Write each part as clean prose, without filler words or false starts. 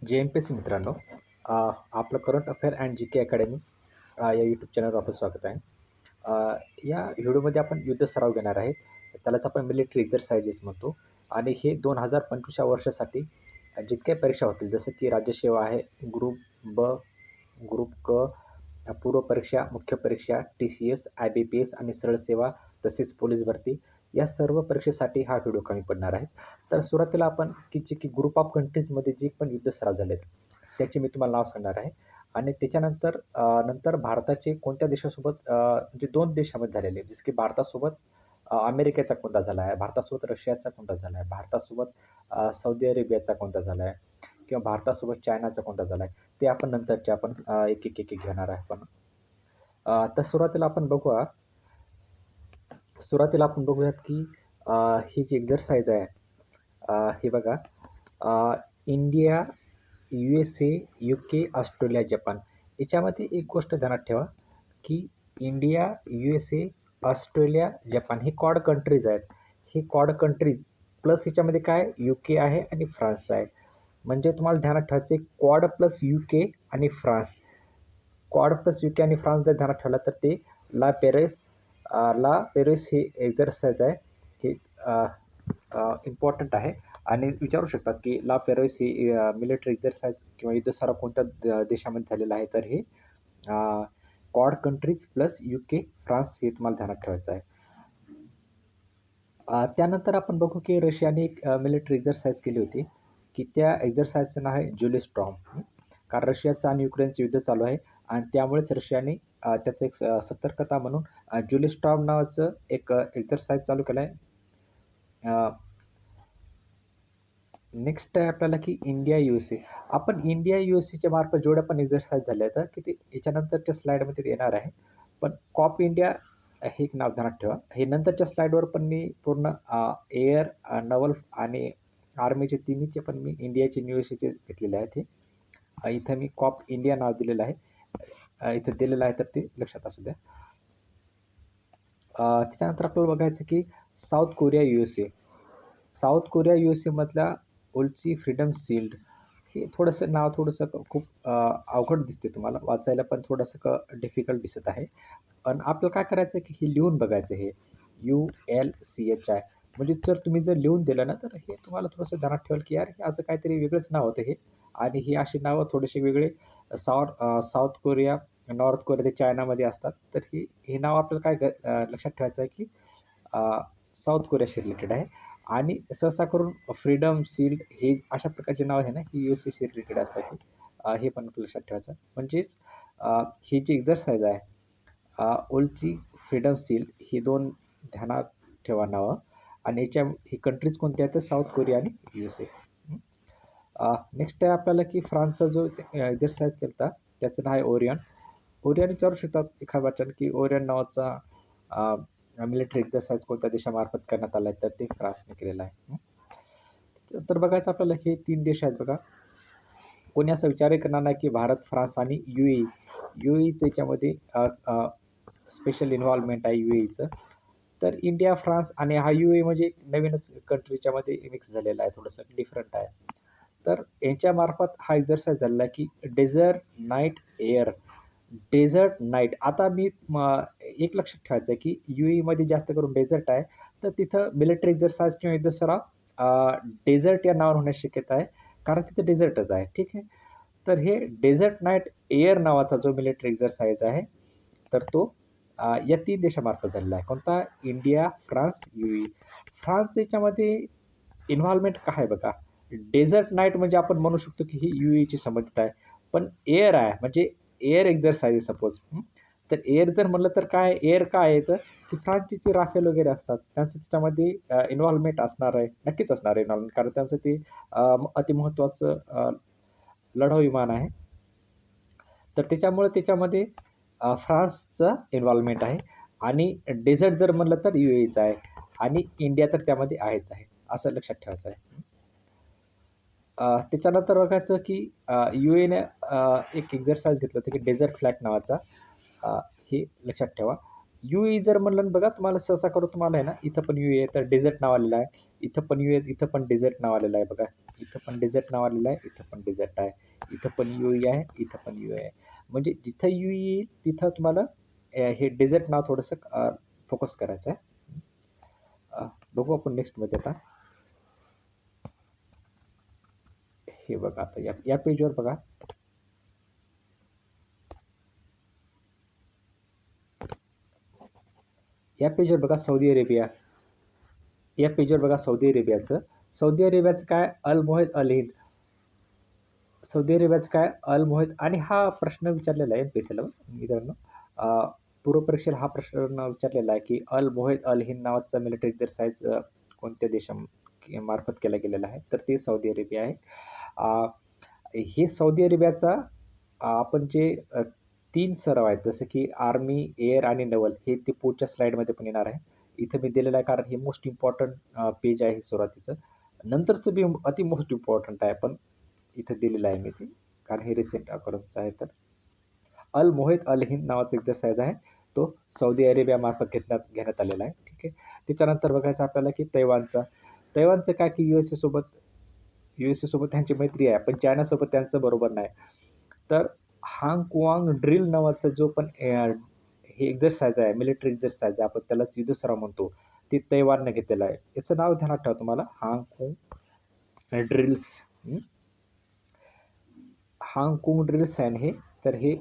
JMPSC मित्रांनो, आपलं current affair and G K academy या यूट्यूब चॅनलवर आपलं स्वागत आहे. या व्हिडिओमध्ये आपण युद्ध सराव घेणार आहे. त्यालाच आपण मिलिटरी एक्झरसाइजेस म्हणतो आणि हे 2025 या वर्षासाठी जितक्या परीक्षा होतील, जसं की राज्यसेवा आहे, ग्रुप ब, ग्रुप क, पूर्व परीक्षा, मुख्य परीक्षा, TCS, IBPS आणि सरळ सेवा, तसेच पोलीस भरती या सर्व परीक्षेसाठी हा व्हिडिओ कमी पडणार आहे. तर सुरुवातीला आपण जे की ग्रुप ऑफ कंट्रीजमध्ये जे पण युद्ध सराव झालेत, त्याचे मी तुम्हाला नाव सांगणार आहे आणि त्याच्यानंतर नंतर भारताचे कोणत्या देशासोबत म्हणजे 2 देशामध्ये झालेले, जसं की भारतासोबत अमेरिकेचा कोणता झाला आहे, भारतासोबत रशियाचा कोणता झाला आहे, भारतासोबत सौदी अरेबियाचा कोणता झाला आहे किंवा भारतासोबत चायनाचा कोणता झाला आहे, ते आपण नंतरचे आपण एक घेणार आहे आपण. तर सुरुवातीला आपण बघूयात की ही जी एक्झरसाइज आहे, हे बघा, India, USA, UK, Australia, Japan याच्यामध्ये एक गोष्ट ध्यानात ठेवा की इंडिया, USA, ऑस्ट्रेलिया, जपान हे क्वाड कंट्रीज आहेत. हे क्वाड कंट्रीज प्लस ह्याच्यामध्ये काय UK आहे आणि फ्रान्स आहे. म्हणजे तुम्हाला ध्यानात ठेवायचं आहे क्वाड प्लस UK आणि फ्रान्स. क्वाड प्लस UK आणि फ्रान्स जर ध्यानात ठेवला तर ते ला पेरिस ही एक्झरसाइज आहे. हे इम्पॉर्टंट आहे आणि विचारू शकतात की ला पेरिस ही मिलिटरी एक्झरसाइज किंवा युद्ध सराव कोणत्या देशामध्ये झालेला आहे, तर हे quad countries plus UK, France हे तुम्हाला ध्यानात ठेवायचं आहे. त्यानंतर आपण बघू की रशियाने एक मिलिटरी एक्झरसाइज केली होती की त्या एक्झरसाइजचं नाव आहे जुली स्टॉर्म. कारण रशियाचं आणि युक्रेनचं युद्ध चालू आहे आणि त्यामुळेच रशियाने त्याचं एक सतर्कता म्हणून जुली स्टॉर्म नावाचं एक एक्झरसाइज चालू केलं आहे. नेक्स्ट आहे आपल्याला की इंडिया USA. आपण इंडिया USAच्या मार्फत जेवढ्या पण एक्झरसाइज झाल्या आहेत की ते याच्यानंतरच्या स्लाईडमध्ये येणार आहे. पण कॉप इंडिया हे एक नाव ध्यानात ठेवा. हे नंतरच्या स्लाईडवर पण मी पूर्ण एअर, नवल आणि आर्मीचे तिन्हीचे पण मी इंडियाचे आणि USAचे घेतलेले आहेत. हे इथं मी कॉप इंडिया नाव दिलेलं आहे. इथं दिलेलं आहे तर ते लक्षात असू द्या. त्याच्यानंतर आपल्याला बघायचं की south Korea USA. South Korea USA मधल्या ओलची फ्रीडम शील्ड हे थोडंसं नाव खूप अवघड दिसते तुम्हाला वाचायला, पण थोडंसं डिफिकल्ट दिसत आहे. पण आपल्याला काय करायचं की हे लिहून बघायचं. हे ULCHI म्हणजे जर लिहून दिलं ना, तर हे तुम्हाला थोडंसं ध्यानात ठेवाल की यार हे असं काहीतरी वेगळंच नाव होतं हे. आणि ही अशी नावं थोडेसे वेगळे साऊथ कोरिया, नॉर्थ कोरिया ते चायनामध्ये असतात. तर हे नाव आपल्याला लक्षात ठेवायचं आहे की साऊथ कोरियाशी रिलेटेड आहे. आणि सहसा करून फ्रीडम शील्ड हे अशा प्रकारचे नाव आहे ना, ही USAशी रिलेटेड असतात. हे पण आपल्याला लक्षात ठेवायचं. म्हणजेच ही जी एक्झरसाइज आहे, ओलची फ्रीडम शील्ड ही 2 ध्यानात ठेवा नावं. आणि ही कंट्रीज कोणत्या आहेत तर साऊथ कोरिया आणि USA. नेक्स्ट आहे आपल्याला की फ्रान्सचा जो एक्झरसाइज केला होता त्याचं नाव आहे ओरियन. ओरियन विचारू शकतात एखाद्या वाचन की ओरियन नावाचा मिलिटरी एक्झरसाइज कोणत्या देशामार्फत करण्यात आला आहे, तर ते फ्रान्सने केलेलं आहे. तर बघायचं आपल्याला हे 3 देश आहेत बघा. कोणी असा विचारही करणार नाही की भारत, फ्रान्स आणि UAEचं याच्यामध्ये स्पेशल इन्व्हॉल्वमेंट आहे UAEचं. तर इंडिया, फ्रान्स आणि हा UAE म्हणजे नवीनच कंट्रीच्यामध्ये मिक्स झालेला आहे, थोडंसं डिफरंट आहे. तर यांच्यामार्फत हा एक्झरसाइज झालेला आहे की desert, night, air. Desert, night. आता मी एक लक्षात ठेवायचं आहे की UAEमध्ये जास्त करून डेझर्ट आहे. तर तिथं मिलिटरी एक्झरसाइज किंवा युद्ध सराव डेझर्ट या नावावर होण्याची शक्यता आहे. कारण तिथं डेझर्टच आहे. ठीक आहे. तर हे डेझर्ट, नाईट, एअर नावाचा जो मिलिटरी एक्झरसाइज आहे, तर तो या 3 देशामार्फत झालेला आहे. कोणता? India, France, UAE. फ्रान्स याच्यामध्ये इन्व्हॉल्वमेंट काय आहे बघा. डेझर्ट नाईट म्हणजे आपण म्हणू शकतो की ही UAEची संबंधित आहे. पण एअर आहे म्हणजे एअर एक्झरसाइज सपोज. तर एअर जर म्हटलं तर काय एअर काय आहे तर की फ्रान्सचे जे राफेल वगैरे असतात त्यांचं त्याच्यामध्ये इन्व्हॉल्वमेंट असणार आहे. नक्कीच असणार आहे इन्व्हॉल्वमेंट, कारण त्यांचं ते अतिमहत्त्वाचं लढाऊ विमान आहे. तर त्याच्यामध्ये फ्रान्सचं इन्व्हॉल्वमेंट आहे आणि डेझर्ट जर म्हणलं तर UAEचं आहे आणि इंडिया तर त्यामध्ये आहेच आहे. असं लक्षात ठेवायचं आहे. त्याच्यानंतर बघायचं की UAEने एक एक्झरसाइज घेतलं होतं की डेझर्ट फ्लॅग नावाचा. हे लक्षात ठेवा. यू जर म्हणलं ना बघा तुम्हाला सहसा करून तुम्हाला आहे ना इथं पण यू आहे तर डेझर्ट नाव आलेलं आहे. इथं पण यू आहे, इथं पण डेझर्ट नाव आलेलं आहे बघा. इथं पण डेझर्ट नाव आलेलं आहे, इथं पण डेझर्ट आहे. इथं पण यू आहे, इथं पण यू आहे. म्हणजे जिथं यू येईल तिथं तुम्हाला हे डेझर्ट नाव थोडंसं फोकस करायचं आहे. बघू आपण नेक्स्टमध्ये आता. हे बघा आता या पेजवर बघा. या पेजवर बघा सौदी अरेबिया. या पेजवर बघा सौदी अरेबियाचं. सौदी अरेबियाचं काय अल मोहित अल हिंद. सौदी अरेबियाचं काय अल मोहित आणि हा प्रश्न विचारलेला आहे एमपीएससीला मित्रांनो. पूर्व परीक्षेला हा प्रश्न विचारलेला आहे की अल मोहित अल हिंद नावाचा मिलिटरी एक्झरसाइज कोणत्या देशामार्फत केला गेलेला आहे तर ते सौदी अरेबिया आहे. हे सौदी अरेबियाचा आपण जे 3 सराव आहेत जसं की आर्मी, एअर आणि नवल हे ते पुढच्या स्लाईडमध्ये पण येणार आहे. इथं मी दिलेलं आहे कारण हे मोस्ट इम्पॉर्टंट पेज आहे सुरुवातीचं. नंतरचं बी अति मोस्ट इम्पॉर्टंट आहे पण इथं दिलेलं आहे मी ते कारण हे रिसेंट अकॉर्डिंगचं आहे. तर अल मोहित अल हिंद नावाचा एक्झरसाइज आहे. तो सौदी अरेबियामार्फत घेण्यात आलेला आहे. ठीक आहे. त्याच्यानंतर बघायचं आपल्याला की तैवानचा. तैवानचं काय की USA सोबत त्यांची मैत्री आहे, पण चायनासोबत त्यांचं बरोबर नाही. तर हांग ड्रिल नावाचा जो पण हे एक्झरसाइज आहे, मिलिटरी एक्झरसाइज आहे, आपण त्यालाच युद्ध सराव म्हणतो. ते तैवानने घेतलेलं आहे. याचं नाव ध्यानात ठेवा तुम्हाला ड्रिल्स. हाँगकाँग ड्रिल्स आहे हे. तर हे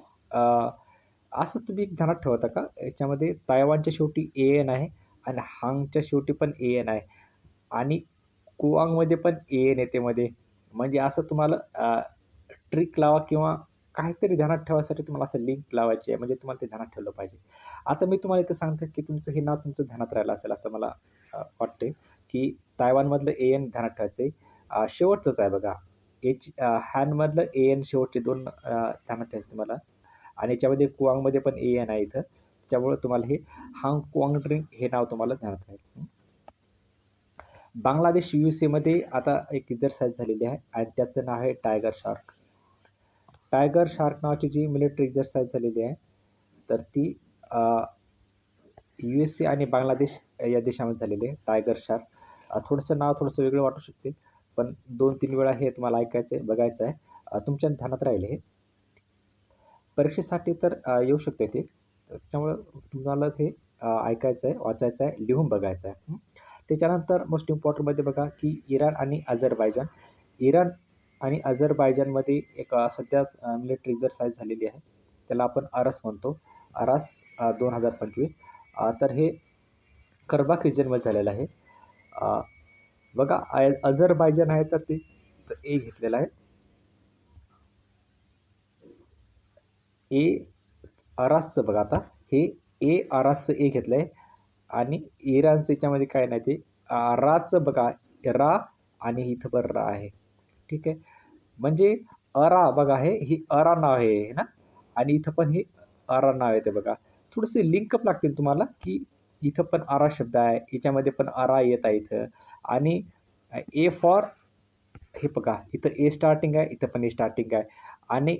असं तुम्ही ध्यानात ठेवता का याच्यामध्ये तायवानच्या शेवटी AN आहे आणि हांगच्या शेवटी पण AN आहे आणि कुआंगमध्ये पण AN येते मध्ये. म्हणजे असं तुम्हाला ट्रिक लावा किंवा काहीतरी ध्यानात ठेवायसाठी तुम्हाला असं लिंक लावायची आहे म्हणजे तुम्हाला ते ध्यानात ठेवलं पाहिजे. आता मी तुम्हाला इथं सांगतो की तुमचं हे नाव तुमचं ध्यानात राहिलं असेल असं मला वाटते की तायवानमधलं AN ध्यानात ठेवायचं आहे. शेवटचंच आहे बघा. हॅनमधलं AN शेवटचे 2 ध्यानात ठेवायचे तुम्हाला आणि याच्यामध्ये कुआंगमध्ये पण AN आहे इथं. त्यामुळे तुम्हाला हे हाँगकाँग ड्रिंक हे नाव तुम्हाला ध्यानात राहील. बांगलादेश USA आता एक एक्झरसाइज झालेली आहे आणि त्याचं नाव आहे टायगर शार्क. टायगर शार्क नावाची जी मिलिटरी एक्झरसाइज झालेली आहे तर ती USA आणि बांगलादेश या देशामध्ये झालेली आहे टायगर शार्क. थोडंसं नाव थोडंसं वेगळं वाटू शकते पण 2-3 वेळा हे तुम्हाला ऐकायचं आहे, बघायचं आहे. तुमच्या ध्यानात राहील हे. परीक्षेसाठी तर येऊ शकते ते. त्याच्यामुळं तुम्हाला ते ऐकायचं आहे, वाचायचं आहे, लिहून बघायचं आहे. त्याच्यानंतर मोस्ट इम्पॉर्टंटमध्ये बघा की इराण आणि अझरबैजान. इराण आणि अझरबैजानमध्ये एक सध्या मिलिटरी एक्झरसाइज झालेली आहे. त्याला आपण अरस म्हणतो. अरस 2025. तर हे करबाख रिजनमध्ये झालेलं आहे. बघा अझरबैजान आहे तर ते ए घेतलेलं आहे. ए अरासचं बघा आता हे अरासचं ए घेतलं आहे आणि इराणचं याच्यामध्ये काय नाही ते राचं बघा रा आणि इथं पण रा आहे. ठीक आहे. म्हणजे अरा बघा ही अरा नाव आहे ना आणि इथं पण हे अरा नाव आहे ते बघा. थोडेसे लिंकअप लागतील तुम्हाला की इथं पण अरा शब्द आहे, याच्यामध्ये पण अरा येत आहे इथं आणि ए फॉर हे बघा इथं ए स्टार्टिंग आहे, इथं पण ए स्टार्टिंग आहे आणि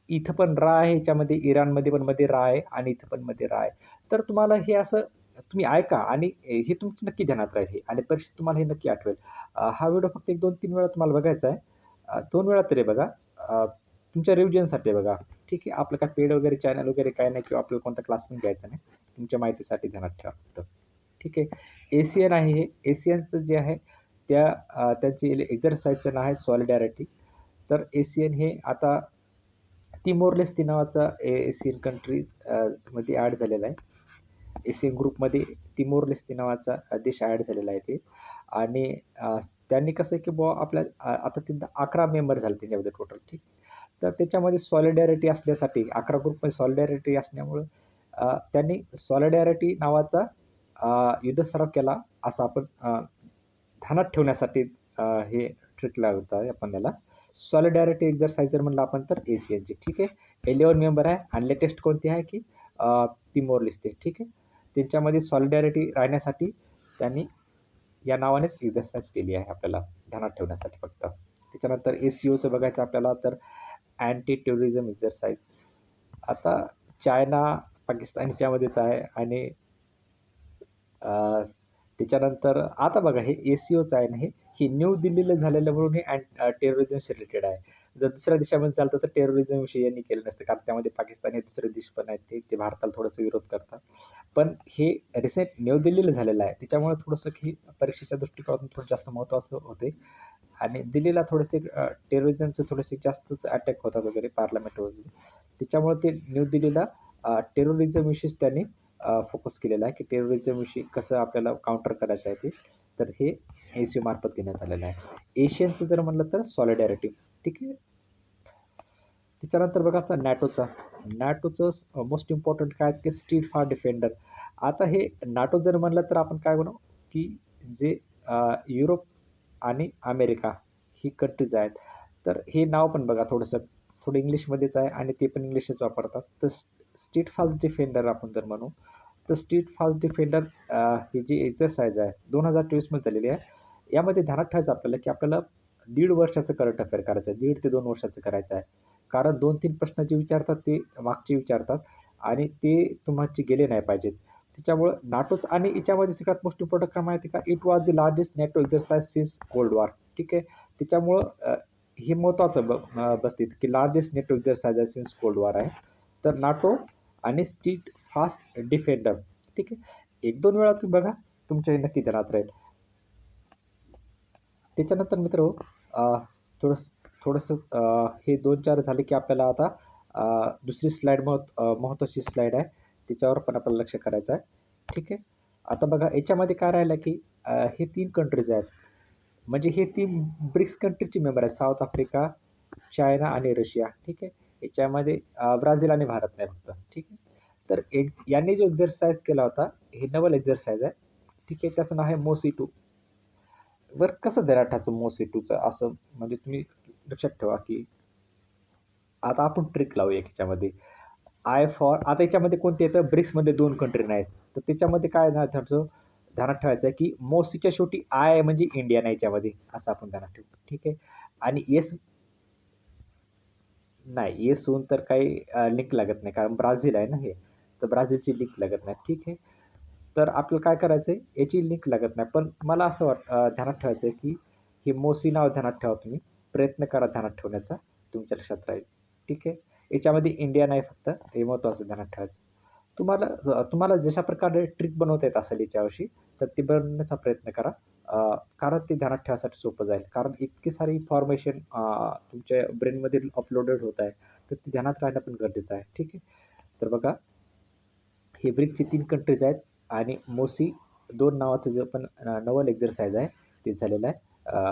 इथं पण रा आहे, ह्याच्यामध्ये इराणमध्ये पण मध्ये रा आहे आणि इथं पण मध्ये रा आहे. तर तुम्हाला हे असं तुम्ही ऐका आणि हे तुमचं नक्की ध्यानात राहील हे आणि परीक्षेत तुम्हाला हे नक्की आठवेल. हा व्हिडिओ फक्त 1-2-3 वेळा तुम्हाला बघायचा आहे. 2 वेळा तरी बघा. तुमच्या रिव्हिजनसाठी बघा. ठीक आहे. आपलं काय पेड वगैरे चॅनल वगैरे काही नाही किंवा आपल्याला कोणता क्लास पण घ्यायचा नाही. तुमच्या माहितीसाठी ध्यानात ठेवा फक्त. ठीक आहे. एशियन आहे हे. एशियनचं जे आहे त्यांची एक्झरसाइजचं नाव आहे सॉलिडॅरिटी. तर एशियन हे आता तिमोर लेस्ते नावाचा एशियन कंट्रीज मध्ये ॲड झालेला आहे. एशियन ग्रुपमध्ये तिमोर लेस्ते नावाचा देश ॲड झालेला आहे ते आणि त्यांनी कसं आहे की बुवा आपल्या आता तिथं 11 मेंबर झाले त्याच्यामध्ये टोटल. ठीक. तर त्याच्यामध्ये सॉलिडॅरिटी असल्यासाठी 11 ग्रुपमध्ये सॉलिडॅरिटी असल्यामुळं त्यांनी सॉलिडॅरिटी नावाचा युद्ध सराव केला असं आपण ध्यानात ठेवण्यासाठी हे ट्रिक लावत आपण याला. सॉलिडॅरिटी एक्झरसाइज जर म्हणलं आपण तर एशियनची. ठीक आहे. 11 मेंबर आहे आणि लेटेस्ट कोणती आहे की तिमोर लेस्ते. ठीक आहे. त्यांच्यामध्ये सॉलिडॅरिटी राहण्यासाठी त्यांनी या नावानेच एक्झरसाइज केली आहे आपल्याला ध्यानात ठेवण्यासाठी फक्त. त्याच्यानंतर ACOचं बघायचं आपल्याला तर अँटी टेररिझम एक्झरसाइज. आता चायना, पाकिस्तान याच्यामध्येच आहे आणि अ, त्याच्यानंतर आता बघा हे ACOचं आहे ना हे न्यू दिल्लीला झालेलं म्हणून हे टेररिझमशी रिलेटेड आहे. जर दुसऱ्या देशामध्ये चालतं तर टेररिझमविषयी यांनी केलं नसतं. कारण त्यामध्ये पाकिस्तान हे दुसरे देश पण आहेत ते भारताला थोडासा विरोध करतात. पण हे रिसेंट न्यू दिल्लीला झालेलं आहे. त्याच्यामुळे थोडंसं की परीक्षेच्या दृष्टिकोनातून थोडं जास्त महत्त्वाचं होते आणि दिल्लीला थोडेसे टेररिझमचे थोडेसे जास्तच अटॅक होतात वगैरे पार्लमेंट वगैरे. त्याच्यामुळे ते न्यू दिल्लीला टेररिझमविषयीच त्यांनी फोकस केलेला आहे, की टेररिझमविषयी कसं आपल्याला काउंटर करायचं आहे ते. तर हे ACO मार्फत घेण्यात आलेलं आहे. एशियनचं जर म्हणलं तर सॉलिडॅरिटी. ठीक आहे. त्याच्यानंतर बघा आता नॅटोचं मोस्ट इम्पॉर्टंट काय की स्ट्रीट फॉर डिफेंडर. आता हे NATO जर म्हणलं तर आपण काय म्हणू की जे युरोप आणि अमेरिका ही कंट्रीज आहेत. तर हे नाव पण बघा थोडं इंग्लिशमध्येच आहे आणि ते पण इंग्लिशच वापरतात. तर स्ट्रीट फास्ट डिफेंडर आपण जर म्हणू, तर स्ट्रीट फास्ट डिफेंडर ही जी एक्सरसाइज आहे 2023 मध्ये झालेली आहे. यामध्ये ध्यानात ठेवायचं आपल्याला की आपल्याला 1.5 वर्षाचं करंट अफेअर करायचं आहे. 1.5 ते 2 वर्षाचं करायचं आहे. कारण 2-3 प्रश्न जे विचारतात ते मागचे विचारतात आणि ते तुमचे गेले नाही पाहिजेत. त्याच्यामुळं नाटोचं आणि याच्यामध्ये सगळ्यात मोस्ट इम्पॉर्टंट काय माहिती आहे का? It was the largest NATO exercise since cold war. ठीक आहे. त्याच्यामुळं हे महत्त्वाचं बसते की लार्जेस्ट NATO एक्झरसाइज आहे सिन्स कोल्ड वॉर आहे. तर NATO आणि स्ट्रीट फास्ट डिफेंडर. ठीक आहे. 1-2 वेळा तुम्ही बघा, तुमच्या हे नक्की ध्यानात राहील. त्याच्यानंतर मित्र थोडंसं थोडंसं हे 2-4 झाले की आपल्याला आता दुसरी स्लाईड महत्त्वाची स्लाईड आहे. त्याच्यावर पण आपल्याला लक्ष करायचं आहे. ठीक आहे. आता बघा याच्यामध्ये काय राहिलं की हे 3 कंट्रीज आहेत. म्हणजे हे 3 ब्रिक्स कंट्रीजचे मेंबर आहेत. साऊथ आफ्रिका, चायना आणि रशिया. ठीक आहे. याच्यामध्ये ब्राझील आणि भारत नाही फक्त. ठीक आहे. तर यांनी जो एक्झरसाइज केला होता, हे नवल एक्झरसाइज आहे. ठीक आहे. त्याचं नाव आहे मोसी-2. बरं कसं देराठाचं मोसी-2चं असं म्हणजे तुम्ही लक्षात ठेवा की आता आपण ट्रिक लावूया याच्यामध्ये. आता याच्यामध्ये कोणते येतं ब्रिक्समध्ये 2 कंट्री नाहीत. तर त्याच्यामध्ये काय ना त्याचं ध्यानात ठेवायचं आहे की मोसीच्या शेवटी आय म्हणजे इंडिया नाही याच्यामध्ये असं आपण ध्यानात ठेवू. ठीक आहे. आणि येस नाही येस होऊन तर काही लिंक लागत नाही कारण ब्राझील आहे ना हे. तर ब्राझीलची लिंक लागत नाही. ठीक आहे. तर आपल्याला काय करायचं आहे याची लिंक लागत नाही. पण मला असं ध्यानात ठेवायचं आहे की हे मोसी नाव ध्यानात ठेवा तुम्ही. प्रयत्न करा ध्यानात ठेवण्याचा. तुमच्या लक्षात राहील. ठीक आहे. याच्यामध्ये इंडिया नाही फक्त हे महत्त्वाचं ध्यानात ठेवायचं. तुम्हाला जशा प्रकारे ट्रिक बनवता येत असेल याच्याविषयी तर ती बनवण्याचा प्रयत्न करा. कारण ते ध्यानात ठेवायसाठी सोपं जाईल. कारण इतकी सारी इन्फॉर्मेशन तुमच्या ब्रेनमध्ये अपलोडेड होत आहे. तर ती ध्यानात राहणं पण गरजेचं आहे. ठीक आहे. तर बघा हे ब्रिक्सचे 3 कंट्रीज आहेत आणि मोसी 2 नावाचं जे पण नवल एक्झरसाइज आहे ते झालेलं आहे.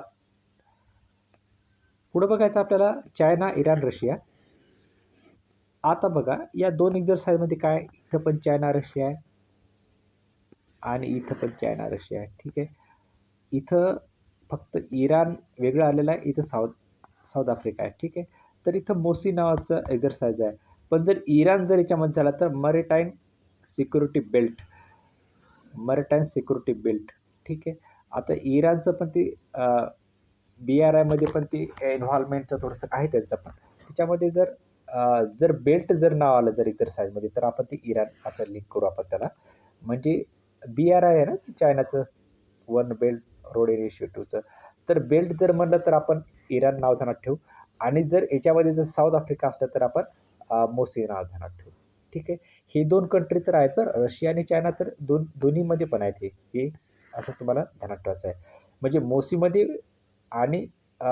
पुढं बघायचं आपल्याला चायना, इराण, रशिया. आता बघा या 2 एक्झरसाइजमध्ये काय इथं पण चायना, रशिया आहे आणि इथं पण चायना, रशिया आहे. ठीक आहे. इथं फक्त इराण वेगळं आलेलं आहे. इथं साऊथ आफ्रिका आहे. ठीक आहे. तर इथं मोसी नावाचं एक्झरसाइज आहे. पण जर इराण जर याच्यामध्ये झाला तर मॅरिटाईम सिक्युरिटी बेल्ट. ठीक आहे. आता इराणचं पण ते BRIमध्ये पण ते इन्व्हॉल्वमेंटचं थोडंसं आहे त्यांचं पण. त्याच्यामध्ये जर बेल्ट जर नाव आलं जर एक्झरसाइजमध्ये तर आपण ते इराण असं लिंक करू आपण त्याला. म्हणजे BRI आहे ना चायनाचं वन बेल्ट रोड इनिशिएटिव्हचं. तर बेल्ट जर म्हणलं तर आपण इराण नाव ध्यानात ठेवू आणि जर याच्यामध्ये जर साऊथ आफ्रिका असलं तर आपण मोसी नाव ध्यानात ठेवू. ठीक आहे. हे 2 कंट्री तर आहेत बरं. रशिया आणि चायना तर दोन्हीमध्ये पण आहेत हे असं तुम्हाला ध्यानात ठेवायचं आहे. म्हणजे मोसीमध्ये आणि अ,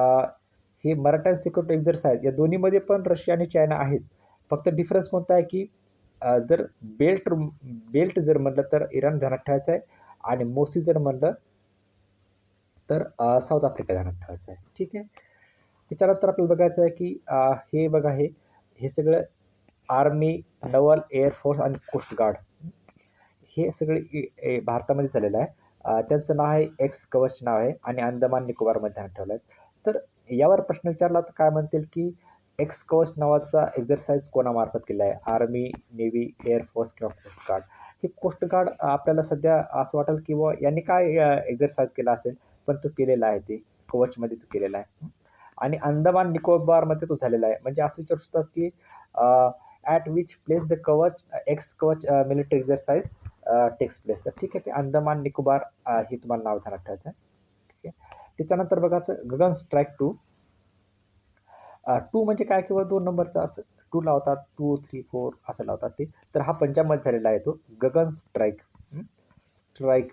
हे मराठा सिक्युरिटी एक्झरसाइज या दोन्हीमध्ये पण रशिया आणि चायना आहेच. फक्त डिफरन्स कोणता आहे की जर बेल्ट जर म्हटलं तर इराण ध्यानात ठेवायचं आहे आणि मोसी जर म्हणलं तर साऊथ आफ्रिका ध्यानात ठेवायचं आहे. ठीक आहे. त्याच्यानंतर आपल्याला बघायचं आहे की हे बघा हे सगळं आर्मी, नवल, एअर फोर्स आणि कोस्ट गार्ड हे सगळे भारतामध्ये झालेलं आहे. त्यांचं नाव आहे एक्स कवच नाव आहे आणि अंदमान निकोबारमध्ये ध्यानात ठेवलं आहे. तर यावर प्रश्न विचारला तर काय म्हणतील की एक्स कवच नावाचा एक्झरसाइज कोणामार्फत केला आहे? आर्मी, नेव्ही, एअर फोर्स किंवा कोस्ट गार्ड. हे कोस्ट गार्ड आपल्याला सध्या असं वाटेल की बुवा यांनी काय एक्झरसाइज केला असेल, पण तो केलेला आहे ते कवचमध्ये तो केलेला आहे. आणि अंदमान निकोबारमध्ये तो झालेला आहे. म्हणजे असं विचारू शकतात की ॲट विच प्लेस द कवच एक्स कवच मिलिटरी एक्झरसाइज टेक्स प्लेस. तर ठीक आहे, ते अंदमान निकोबार हे तुम्हाला नाव ध्यानात ठेवायचं आहे. ठीक आहे. त्याच्यानंतर बघायचं गगन स्ट्राईक 2. 2 म्हणजे काय, किंवा 2 नंबरचा असं 2 लावतात, 2, 3, 4 असं लावतात ते. तर हा पंजाबमध्ये झालेला आहे तो गगन स्ट्राईक. स्ट्राईक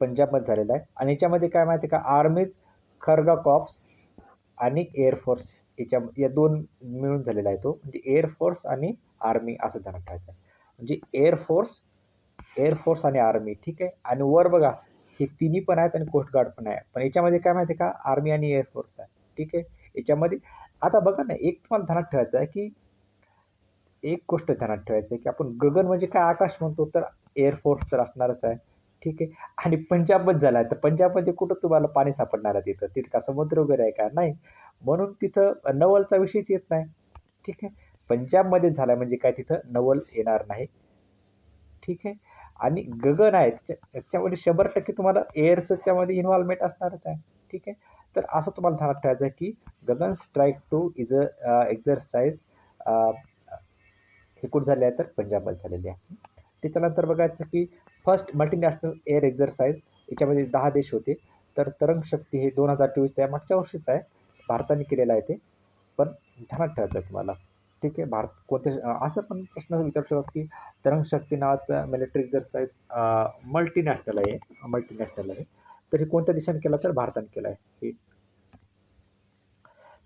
पंजाबमध्ये झालेला आहे. आणि याच्यामध्ये काय माहिती आहे का, आर्मीज, खरगा कॉप्स आणि एअरफोर्स या 2 मिळून झालेला आहे तो. म्हणजे एअरफोर्स आणि आर्मी असं ध्यानात ठेवायचं आहे. म्हणजे एअरफोर्स आणि आर्मी. ठीक आहे. आणि वर बघा हे तिन्ही पण आहेत आणि कोस्ट गार्ड पण आहे. पण याच्यामध्ये काय माहिती आहे का, आर्मी आणि एअरफोर्स आहे. ठीक आहे. याच्यामध्ये आता बघा ना, एक तुम्हाला ध्यानात ठेवायचं आहे की एक गोष्ट ध्यानात ठेवायचं आहे की आपण गगन म्हणजे काय आकाश म्हणतो, तर एअरफोर्स तर असणारच आहे. ठीक आहे. आणि पंजाबच झाला तर पंजाबमध्ये कुठं तुम्हाला पाणी सापडणार आहे तिथं? तिथं का समुद्र वगैरे आहे का? नाही. म्हणून तिथं नवलचा विषयच येत नाही. ठीक आहे. पंजाबमध्ये झाला म्हणजे काय, तिथं नवल येणार नाही. ठीक आहे. आणि गगन आहे त्याच्यामध्ये 100% तुम्हाला एअरचं त्यामध्ये इन्व्हॉल्वमेंट असणारच आहे. ठीक आहे. तर असं तुम्हाला ध्यानात ठेवायचं आहे की गगन स्ट्राईक 2 इज अ एक्झरसाइज हे कुठं झाले आहे, तर पंजाबमध्ये झालेली आहे. त्याच्यानंतर बघायचं की फर्स्ट मल्टीनॅशनल एअर एक्झरसाइज याच्यामध्ये 10 देश होते. तर तरंग शक्ती हे 2024 आहे, मागच्या वर्षीच आहे. भारताने केलेलं आहे ते. पण ध्यानात ठेवायचं आहे तुम्हाला. ठीक आहे. भारत कोणत्या असं पण प्रश्न विचारू शकतो की तरंग शक्ती नावाचा मिलिटरी एक्झरसाइज मल्टीनॅशनल आहे. तर हे कोणत्या देशाने केला, तर भारताने केला आहे हे.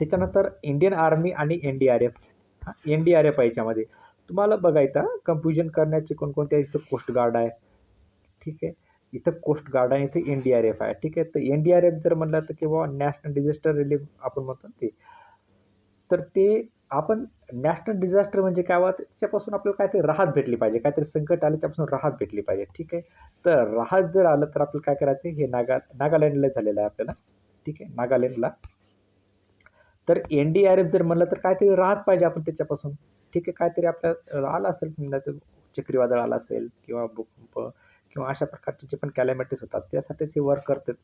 त्याच्यानंतर इंडियन आर्मी आणि एनडीआरएफ. एनडीआरएफ आहे याच्यामध्ये. तुम्हाला बघायचं कन्फ्युजन करण्याचे कोणकोणते, इथं कोस्ट गार्ड आहे. ठीक आहे. इथं कोस्ट गार्ड आहे, इथे एनडीआरएफ आहे. ठीक आहे. तर एनडीआरएफ जर म्हणलं तर किंवा नॅशनल डिझास्टर रिलीफ आपण म्हणतो ते, तर ते आपण नॅशनल डिझास्टर म्हणजे काय, त्याच्यापासून आपल्याला काहीतरी राहत भेटली पाहिजे, काहीतरी संकट आलं त्यापासून राहत भेटली पाहिजे. ठीक आहे. तर राहत जर आलं तर आपल्याला काय करायचं, हे नागालँडला झालेलं आहे आपल्याला. ठीक आहे. नागालँडला. तर एनडीआरएफ जर म्हणलं तर काहीतरी राहत पाहिजे आपण त्याच्यापासून. ठीक आहे. काहीतरी आपल्याला आलं असेल, समजा चक्रीवादळ आलं असेल किंवा भूकंप किंवा अशा प्रकारचे जे पण कॅलॅमिटीज होतात त्यासाठीच हे वर्क करतात.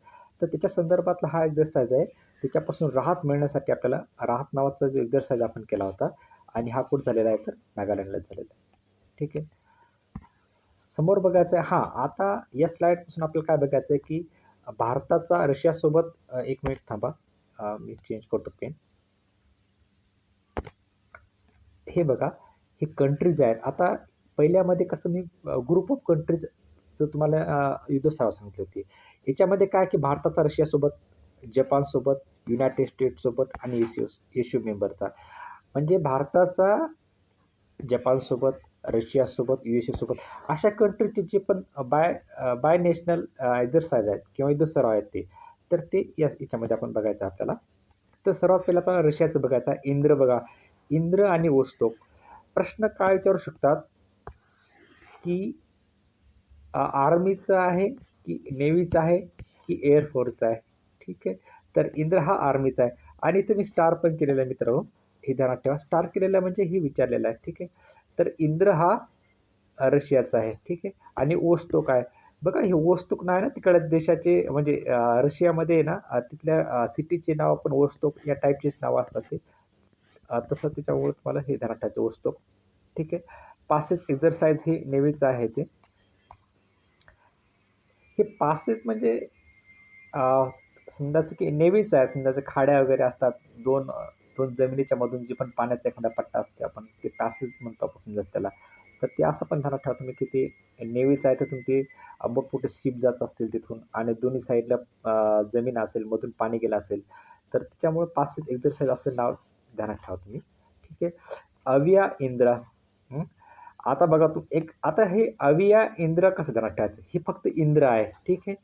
तर त्याच्या संदर्भातला हा एक्झरसाइज आहे. त्याच्यापासून राहत मिळण्यासाठी आपल्याला राहत नावाचा जो एक्झरसाइज आपण केला होता, आणि हा कुठं झालेला आहे, तर नागालँडला झालेला आहे. ठीक आहे. समोर बघायचं आहे, हां, आता या स्लाईडपासून आपल्याला काय बघायचं आहे की भारताचा रशियासोबत 1 मिनिट थांबा, मी चेंज करतो पेन. हे बघा, हे कंट्रीज आहेत. आता पहिल्यामध्ये कसं मी ग्रुप ऑफ कंट्रीजचं तुम्हाला युद्ध सांगितली होती. याच्यामध्ये काय की भारताचा रशियासोबत, जपानसोबत, युनायटेड स्टेट्ससोबत आणि एसयू मेंबरचा. म्हणजे भारताचा जपानसोबत, रशियासोबत, यूएसए सोबत अशा कंट्रीचे जे पण बाय नॅशनल एक्झरसाइज आहेत किंवा युद्ध सराव आहेत ते, तर ते याच्यामध्ये आपण बघायचं आपल्याला. तर सर्वात पहिला आपल्याला रशियाचं बघायचं आहे. इंद्र बघा, इंद्र आणि वोस्तोक. प्रश्न काय विचारू शकतात की आर्मीचं आहे की नेव्हीचं आहे की एअरफोर्सचा आहे. ठीक आहे. तर इंद्र हा आर्मीचा आहे. आणि इथे मी स्टार पण केलेला आहे मित्रांनो, हे ध्यानात ठेवा. स्टार केलेला म्हणजे हे विचारलेलं आहे. ठीक आहे. तर इंद्र हा रशियाचा आहे. ठीक आहे. आणि वोस्तोक आहे. बघा हे वोस्तोक नाव आहे ना, तिकडल्या देशाचे म्हणजे रशियामध्ये आहे ना, तिथल्या सिटीचे नाव पण वोस्तोक या टाईपचेच नावं असतात ते. तसं त्याच्यामुळे तुम्हाला हे ध्यानात ठेवायचं वोस्तोक. ठीक आहे. पासेस एक्झरसाइज हे नेव्हीचं आहे ते. हे पासेस म्हणजे समजायचं की नेव्हीचं आहे. समजायचं खाड्या वगैरे असतात. दोन जमिनीच्या मधून जे पण पाण्याचा एखादा पट्टा असतो, आपण ते पॅसेज म्हणतो आपण समजा त्याला. तर ते असं पण ध्यानात ठेवा तुम्ही की ते नेव्हीचं आहे. तिथून ते मोठमोठे शिप जात असतील तिथून, आणि दोन्ही साईडला जमीन असेल, मधून पाणी गेलं असेल, तर त्याच्यामुळे पासेज एक्झरसाइज असं नाव ध्यानात ठेवा तुम्ही. ठीक आहे. अविया इंद्रा. आता बघा आता हे अविया इंद्र कसं ध्यानात ठेवायचं, हे फक्त इंद्र आहे. ठीक आहे.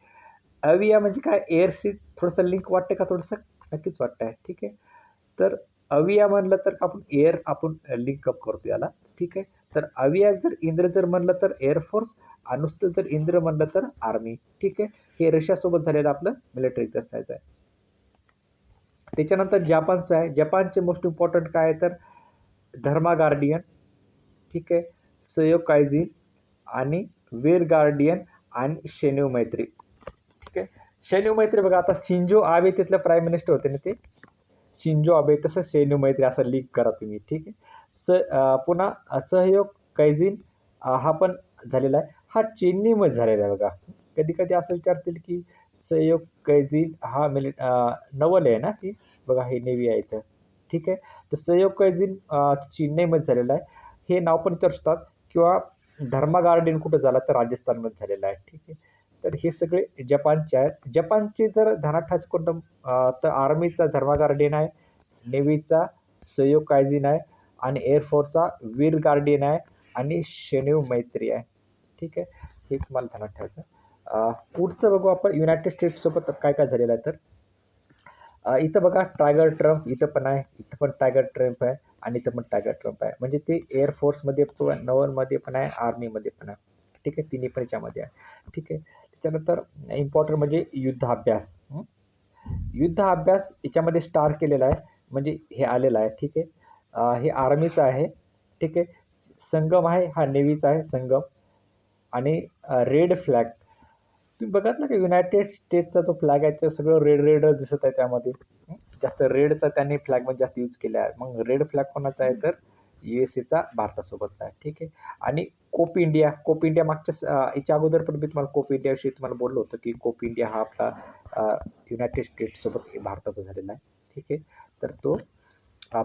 अविया म्हणजे काय, एअरशी थोडंसं लिंक वाटते का, थोडंसं नक्कीच वाटतं आहे. ठीक आहे. तर अविया म्हणलं तर आपण एअर आपण लिंकअप करतो याला. ठीक आहे. तर अविया जर इंद्र जर म्हणलं तर एअरफोर्स, आणि नुसतं जर इंद्र म्हणलं तर आर्मी. ठीक आहे. हे रशियासोबत झालेलं आपलं मिलिटरी एक्झरसाइज आहे. त्याच्यानंतर जपानचं आहे. जपानचे मोस्ट इम्पॉर्टंट काय आहे, तर धर्मा गार्डियन. ठीक आहे. सहयोग काळजी आणि वीर गार्डियन आणि शेन्यू मैत्री. ठीक आहे. शेन्यू मैत्री बघा, आता शिंजो आबे तिथलं प्राईम मिनिस्टर होते ना ते, शिंजो आबे, तसं शेन्यू मैत्री असं लिंक करा तुम्ही. ठीक आहे. पुन्हा सहयोग कैजीन हा पण झालेला आहे. हा चेन्नईमध्ये झालेला आहे बघा. कधी-कधी असं विचारतील की सहयोग कैजीन हा नवल आहे ना ही? बघा हे नेव्ही आहे इथं. ठीक आहे. तर सहयोग कैजीन चेन्नईमध्ये झालेला आहे. हे नाव पण विचारू शकतात किंवा धर्मा गार्डन कुठं झाला तर राजस्थानमध्ये झालेला आहे. ठीक आहे. तर हे सगळे जपानचे आहेत. जपानचे जर ध्यानात ठेवायचं कोणतं तर आर्मीचा धर्मा गार्डन आहे, नेव्हीचा सहयोग कायजिन आहे आणि एअरफोर्सचा वीर गार्डन आहे आणि शेनीव मैत्री आहे. ठीक आहे. हे तुम्हाला ध्यानात ठेवायचं. पुढचं बघू आपण युनायटेड स्टेट्ससोबत काय काय झालेलं आहे तर इथं बघा टायगर ट्रम्प इथं पण आहे. इथं पण टायगर ट्रम्प आहे आणि इथं पण टायगर ट्रम्प आहे. म्हणजे ते एअरफोर्समध्ये पण नौदलमध्ये पण आहे, आर्मीमध्ये पण आहे. ठीक आहे. तिन्ही पण याच्यामध्ये आहे. ठीक आहे. त्याच्यानंतर इम्पॉर्टंट म्हणजे युद्धाभ्यास. युद्धाभ्यास याच्यामध्ये स्टार केलेला आहे. म्हणजे हे आलेलं आहे. ठीक आहे. हे आर्मीचं आहे. ठीक आहे. संगम आहे हा नेव्हीचा आहे संगम आणि रेड फ्लॅग तुम्ही बघितलं का युनायटेड स्टेट्सचा जो फ्लॅग आहे ते सगळं रेड रेड दिसत आहे त्यामध्ये. जास्त रेडचा त्यांनी फ्लॅग मध्ये जास्त यूज केला आहे. मग रेड फ्लॅग कोणाचा आहे तर USA भारतासोबतचा आहे. ठीक आहे. आणि कोप इंडिया याच्या अगोदर पण मी तुम्हाला कोप इंडिया विषयी तुम्हाला बोललो होतो की कोप इंडिया हा आपला युनायटेड स्टेट्स सोबत भारताचा झालेला आहे. ठीक आहे. तर तो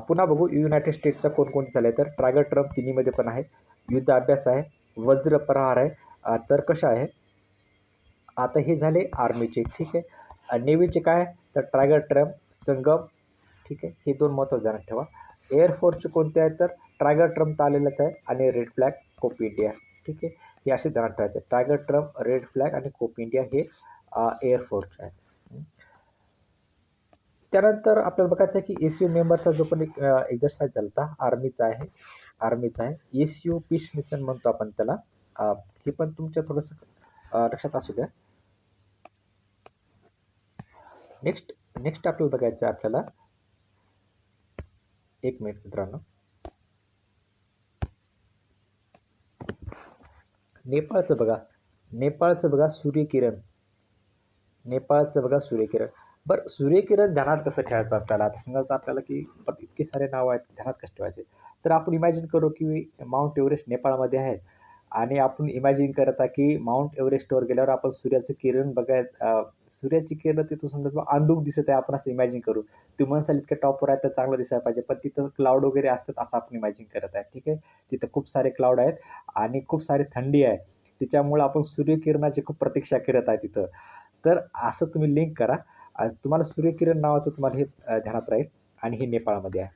पुन्हा बघू युनायटेड स्टेट्सचा कोणकोणते झाले तर टायगर ट्रम्प तिन्हीमध्ये पण आहे. युद्ध अभ्यास आहे, वज्र प्रहार आहे, तर्कशा आहे. आता हे झाले आर्मीचे. ठीक आहे. नेव्हीचे काय तर टायगर ट्रम्प, संगम. ठीक आहे. हे दोन महत्त्वाचे ध्यानात ठेवा. एअरफोर्सचे कोणते आहेत तर टायगर ट्रम्प तर आलेलंच आहे आणि रेड फ्लॅग कोप इंडिया. ठीक आहे. हे असे ध्यानात ठेवायचे. टायगर ट्रम्प, रेड फ्लॅग आणि कोप इंडिया हे एअरफोर्सचे आहेत. त्यानंतर आपल्याला बघायचं आहे की एसयू मेंबरचा जो पण एक एक्झरसाईज झाला होता आर्मीचा आहे. एसयू पीस मिशन म्हणतो आपण त्याला. हे पण तुमच्या थोडंसं लक्षात असू द्या. नेक्स्ट आपल्याला बघायचं आहे आपल्याला एक मिनिट मित्रांनो. नेपाळचं बघा सूर्यकिरण. बरं सूर्यकिरण ध्यानात कसं ठेवायचं आपल्याला आता समजायचं आपल्याला की इतके सारे नाव आहेत ध्यानात कसं ठेवायचे तर आपण इमॅजिन करू की माउंट एव्हरेस्ट नेपाळमध्ये आहे आणि आपण इमॅजिन करत आहे की माउंट एव्हरेस्टवर गेल्यावर आपण सूर्याची किरण तिथून समजा अंधुक दिसत आहे आपण असं इमॅजिन करू. तुम्ही म्हणसाल इतक्या टॉपवर आहे तर चांगलं दिसायला पाहिजे पण तिथं क्लाउड वगैरे असतात असं आपण इमॅजिन करत आहे. ठीक आहे. तिथं खूप सारे क्लाउड आहेत आणि खूप सारी थंडी आहे. त्याच्यामुळे आपण सूर्यकिरणाची खूप प्रतीक्षा करत आहे तिथं. तर असं तुम्ही लिंक करा. तुम्हाला सूर्यकिरण नावाचं तुम्हाला हे ध्यानात राहील आणि हे नेपाळमध्ये आहे.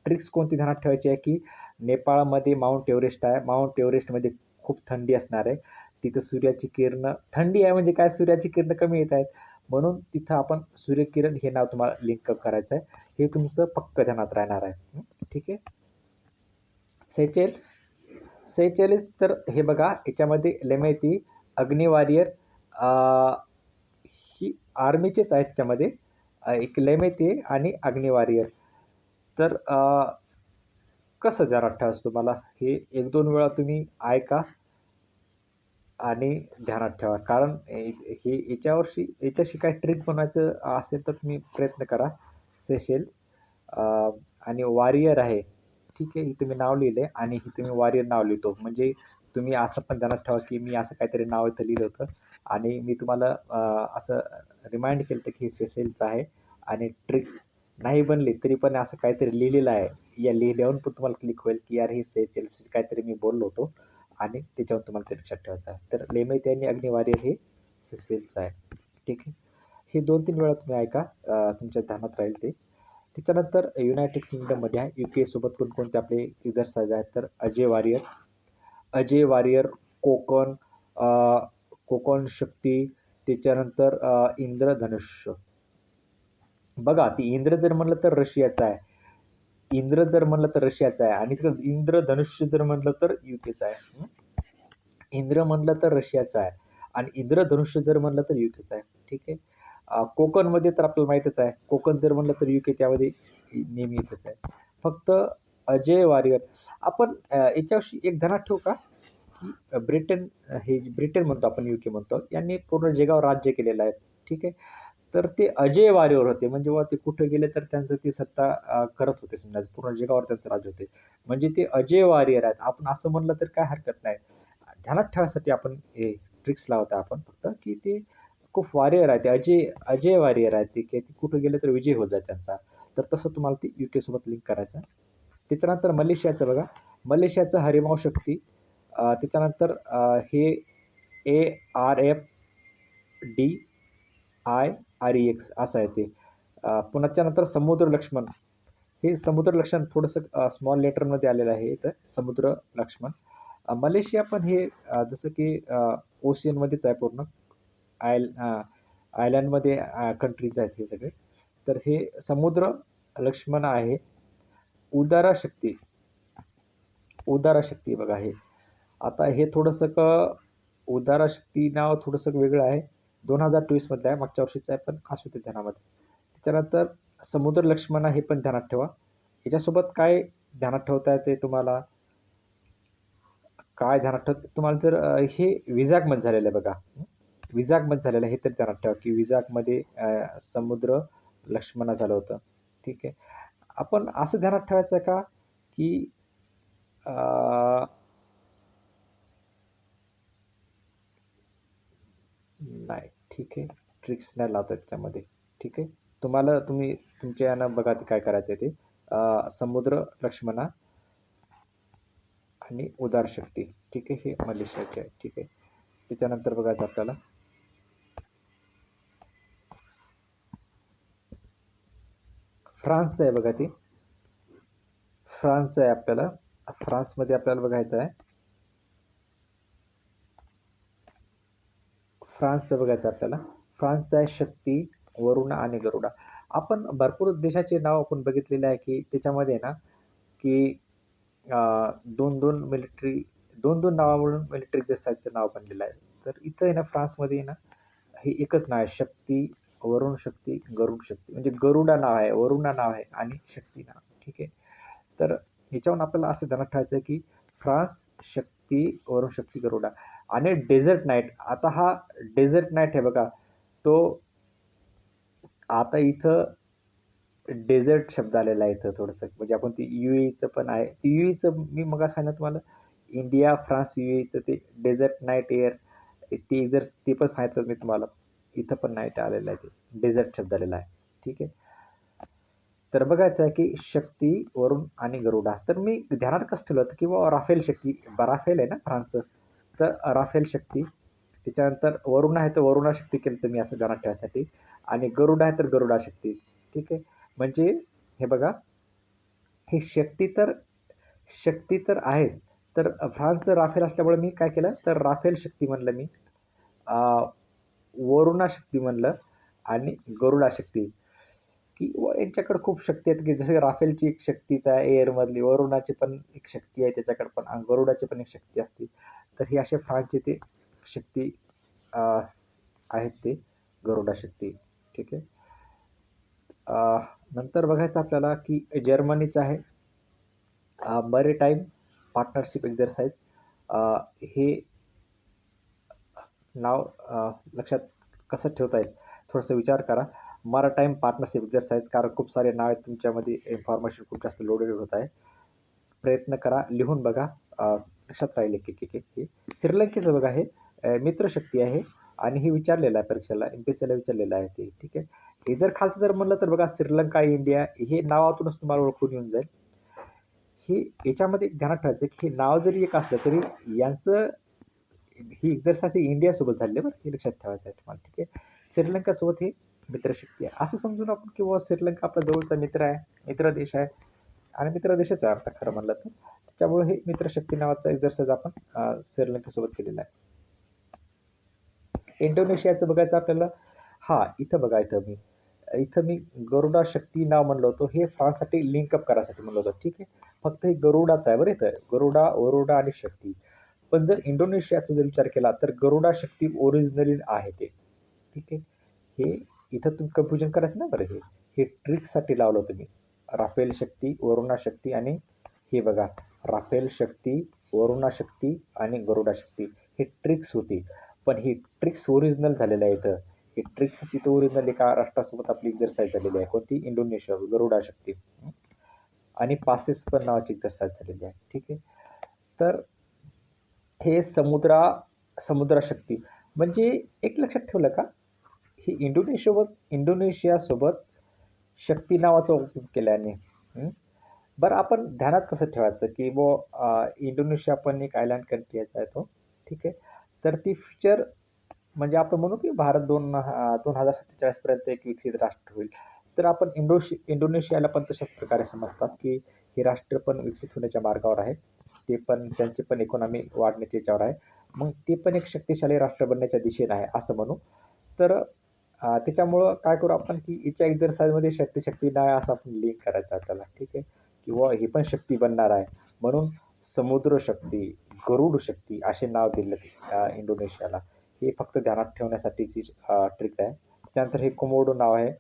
ट्रिक्स कोणती ध्यानात ठेवायची आहे की नेपाळमध्ये माउंट एव्हरेस्ट आहे. माउंट एव्हरेस्टमध्ये खूप थंडी असणार आहे. तिथं सूर्याची किरणं थंडी आहे म्हणजे काय सूर्याची किरणं कमी येत आहेत. म्हणून तिथं आपण सूर्यकिरण हे नाव तुम्हाला लिंक करायचं आहे. हे तुमचं पक्क ध्यानात राहणार आहे. ठीक आहे. सेचेल्स तर हे बघा याच्यामध्ये लेमेती, अग्निवारियर ही आर्मीचेच आहेत त्याच्यामध्ये. एक लेमेती आणि अग्निवारियर. तर कसं ध्यानात ठेवायचं तुम्हाला हे 1-2 वेळा तुम्ही ऐका आणि ध्यानात ठेवा. कारण हे याच्याशी काही ट्रिक बनवायचं असेल तर तुम्ही प्रयत्न करा. सेशेल्स आणि वॉरियर आहे. ठीक आहे. इथे मी नाव लिहिलंय आणि इथे मी वॉरियर नाव लिहितो. म्हणजे तुम्ही असं पण ध्यानात ठेवा की मी असं काहीतरी नाव इथं लिहिलं होतं आणि मी तुम्हाला असं रिमाइंड केलं होतं की हे सेशेल्सचं आहे आणि ट्रिक्स नाही बनली तरी पण असं काहीतरी लिहिलेलं आहे. या लिहिल्यावर पण तुम्हाला क्लिक होईल की यार हे सेशेल्स काहीतरी मी बोललो होतो आणि त्याच्यावर तुम्हाला ते लक्षात ठेवायचं आहे. तर लेमेती आणि अग्निवारियर हे सेशेल्सचं आहे. ठीक आहे. हे 2-3 वेळा तुम्ही ऐका. तुमच्या ध्यानात राहील ते. त्याच्यानंतर युनायटेड किंगडममध्ये आहे. UK सोबत कोणकोणते आपले एक्झरसाईज आहेत तर अजय वॉरियर, कोकण, कोकण शक्ती, त्याच्यानंतर इंद्रधनुष्य. बघा ती इंद्र जर म्हणलं तर रशियाचं आहे. आणि इंद्रधनुष्य जर म्हणलं तर UKचं आहे. इंद्र म्हणलं तर रशियाचं आहे आणि इंद्रधनुष्य जर म्हणलं तर UKचं आहे. ठीक आहे. कोकणमध्ये तर आपल्याला माहीतच आहे. कोकण जर म्हणलं तर UK त्यामध्ये नेहमी येतच आहे. फक्त अजय वॉरियर आपण याच्याविषयी एक ध्यानात ठेवू का की ब्रिटन म्हणतो आपण UK म्हणतो यांनी पूर्ण जगावर राज्य केलेलं आहे. ठीक आहे. तर ते अजय वारेवर होते. म्हणजे बुवा ते कुठे गेले तर त्यांचं ती सत्ता करत होते समजा पूर्ण जगावर त्यांचं राज्य होते. म्हणजे ते अजय वारियर आहेत. आपण असं म्हणलं तर काय हरकत नाही. ध्यानात ठेवायसाठी आपण हे ट्रिक्स लावतो आपण फक्त, की ते खूप वॉरियर आहेत. ते अजय अजय वॉरियर आहेत ते, की ते कुठे गेले तर विजय होत जाईल त्यांचा. तर तसं तुम्हाला ती यूकेसोबत लिंक करायचं आहे. त्याच्यानंतर मलेशियाचं बघा. मलेशियाचं हरिभाव शक्ती. त्याच्यानंतर हे ARFDIREX असं आहे ते. पुन्हा त्याच्यानंतर समुद्र लक्ष्मण. हे समुद्र लक्ष्मण थोडंसं स्मॉल लेटरमध्ये आलेलं आहे इथं समुद्र लक्ष्मण. मलेशिया पण हे जसं की ओशियनमध्येच आहे पूर्ण. आयलंडमध्ये कंट्रीज आहेत हे सगळे. तर हे समुद्र लक्ष्मण आहे. उदारा शक्ती. उदारा शक्ती बघा हे. आता हे थोडंसं उदारा शक्ती नाव थोडंसं वेगळं आहे. 2024 मधलं आहे. मागच्या वर्षीचं आहे, पण असू दे ध्यानामध्ये. त्याच्यानंतर समुद्र लक्ष्मण हे पण ध्यानात ठेवा. याच्यासोबत काय ध्यानात ठेवता येते तुम्हाला? काय ध्यानात तुम्हाला जर हे विजागमध्ये झालेलं आहे बघा. विजागमध्ये झालेलं आहे हे तर ध्यानात ठेवा, की विजागमध्ये समुद्र लक्ष्मण झालं होतं. ठीक आहे. आपण असं ध्यानात ठेवायचं का, की नाही, ठीक आहे. ट्रिक्स नाही लावता येत त्यामध्ये. ठीक आहे. तुम्ही तुमच्या यानं बघा ते काय करायचं आहे ते. समुद्र लक्ष्मणा आणि उदार शक्ती. ठीक आहे. हे मलेशियाचे आहे. ठीक आहे. त्याच्यानंतर बघायचं आपल्याला फ्रान्सचं आहे बघा ते. फ्रान्सचं आहे आपल्याला. फ्रान्समध्ये आपल्याला बघायचं आहे. फ्रान्सचं बघायचं आपल्याला. फ्रान्सचं आहे शक्ती, वरुणा आणि गरुडा. आपण भरपूर देशाचे नाव आपण बघितलेले आहे, की त्याच्यामध्ये आहे ना, की 2-2 मिलिटरी 2-2 नावावरून मिलिटरी एक्झरसाइजचं नाव बनलेलं आहे. तर इथं आहे ना फ्रान्समध्ये आहे ना, हे एकच नाव आहे शक्ती, वरुण शक्ती, गरुड शक्ती. म्हणजे गरुडा नाव आहे, वरुणा नाव आहे आणि शक्ती नाव. ठीक आहे. तर ह्याच्यावरून आपल्याला असं ध्यानात ठेवायचं आहे, की फ्रान्स, शक्ती, वरुण शक्ती, गरुडा आणि डेझर्ट नाईट. आता हा डेझर्ट नाईट आहे बघा, तो आता इथं डेझर्ट शब्द आलेला आहे इथं थोडंसं. म्हणजे आपण ते UAEचं पण आहे. ते UAEचं मी मगाच सांगितलं तुम्हाला इंडिया, फ्रान्स, UAEचं ते डेझर्ट नाईट एअर ते पण सांगितलं मी तुम्हाला. इथं पण नाईट आलेलं आहे ते. डेझर्ट शब्द आलेला आहे. ठीक आहे. तर बघायचं आहे की शक्ती, वरुण आणि गरुडा. तर मी ध्यानात कसं ठेवलं होतं, की बाबा राफेल शक्ती. राफेल आहे ना फ्रान्सचं. तर राफेल शक्ती. त्याच्यानंतर वरुण आहे तर वरुणा शक्ती केलं तर मी असं ध्यानात ठेवायसाठी. आणि गरुड आहे तर गरुडा शक्ती. ठीक आहे. म्हणजे हे बघा, हे शक्ती तर आहेच. तर फ्रान्सचं राफेल असल्यामुळे मी काय केलं, तर राफेल शक्ती म्हणलं मी. अ, वरुणा शक्ती म्हणलं आणि गरुडा शक्ती. की यांच्याकडे खूप शक्ती आहेत, की जसं राफेलची एक शक्तीच आहे एअरमधली, वरुणाची पण एक शक्ती आहे त्याच्याकडे पण आणि गरुडाची पण एक शक्ती असते. तर हे असे फ्रान्सचे ते शक्ती अ, आहेत ते गरुडा शक्ती. ठीक आहे. नंतर बघायचं आपल्याला, की जर्मनीचं आहे मॅरीटाईम पार्टनरशिप एक्झरसाइज. हे नाव लक्षात कसं ठेवता येईल? थोडासा विचार करा. मॅरीटाईम पार्टनरशिप एक्झरसाइज कारण खूप सारे नाव आहेत तुमच्यामध्ये इन्फॉर्मेशन खूप जास्त लोडेड होत आहे. प्रयत्न करा, लिहून बघा. लक्षात राहील एक, एक, एक, एक. हे श्रीलंकेचं बघा हे मित्रशक्ती आहे आणि हे विचारलेलं आहे परीक्षेला, MPSCला विचारलेलं आहे ते. ठीक आहे. हे जर खालचं जर म्हणलं तर बघा श्रीलंका, इंडिया हे नावातूनच तुम्हाला ओळखून येऊन जाईल. हे याच्यामध्ये ध्यानात ठेवायचं की हे नाव जरी एक असलं तरी यांचं ही एक्झरसाइज इंडियासोबत झाली बरं हे लक्षात ठेवायचं आहे तुम्हाला. ठीक आहे. श्रीलंकासोबत हे मित्रशक्ती आहे. असं समजून आपण की बाबा श्रीलंका आपला जवळचा मित्र आहे, मित्र देश आहे आणि मित्र देशाचा आहे आता खरं म्हणलं तर. त्याच्यामुळे हे मित्रशक्ती नावाचा एक्झरसाइज आपण श्रीलंकेसोबत केलेला आहे. इंडोनेशियाचं बघायचं आपल्याला. हां, इथं मी गरुडा शक्ती नाव म्हणलं होतं. हे फ्रान्ससाठी लिंकअप करायसाठी म्हणलं होतं. ठीक आहे. फक्त हे गरुडाच आहे बरं इथं. गरुडा, वरुडा आणि शक्ती. पण जर इंडोनेशियाचा जर विचार केला तर गरुडा शक्ती ओरिजिनली आहे ते. ठीक आहे. हे इथं तुम्ही कन्फ्युजन करायचं ना बरं हे. हे ट्रिक्ससाठी लावलं होतं मी. राफेल शक्ती, वरुणा शक्ती आणि हे बघा राफेल शक्ती, वरुणा शक्ती आणि गरुडा शक्ती. ही ट्रिक्स होती. पण ही ट्रिक्स ओरिजिनल झालेलं आहे इथं. की ट्रिक्स इथं ओरिजिनल एका राष्ट्रासोबत आपली एक्झरसाईज झालेली आहे. कोणती? इंडोनेशिया, गरुडा शक्ती. आणि पासेस पण नावाची एक्झरसाईज झालेली आहे. ठीक आहे. तर हे समुद्रा शक्ती म्हणजे एक लक्षात ठेवलं का? ही इंडोनेशियासोबत शक्ती नावाचा उपयोग केल्याने बरं आपण ध्यानात कसं ठेवायचं की इंडोनेशिया पण एक आयलँड कंट्री आहे तो. ठीक आहे. तर ती फ्युचर म्हणजे आपण म्हणू की भारत 2047 पर्यंत एक विकसित राष्ट्र होईल. तर आपण इंडोनेशियाला पण तशाच प्रकारे समजतात की हे राष्ट्र पण विकसित होण्याच्या मार्गावर आहे. ते पण त्यांची पण इकॉनॉमी वाढण्याच्या याच्यावर आहे. मग ते पण एक शक्तिशाली राष्ट्र बनण्याच्या दिशेने आहे असं म्हणू. तर त्याच्यामुळं काय करू आपण की हिच्या एक्झरसाईजमध्ये शक्ती नाही असं आपण लिंक करायचं आपल्याला. ठीक आहे. किंवा ही पण शक्ती बनणार आहे. म्हणून समुद्र शक्ती, गरुड शक्ती असे नाव दिले इंडोनेशियाला. हे फक्त ध्यानात ठेवण्यासाठीची ट्रिक आहे. त्याच्यानंतर हे कोमोडो नाव आहे.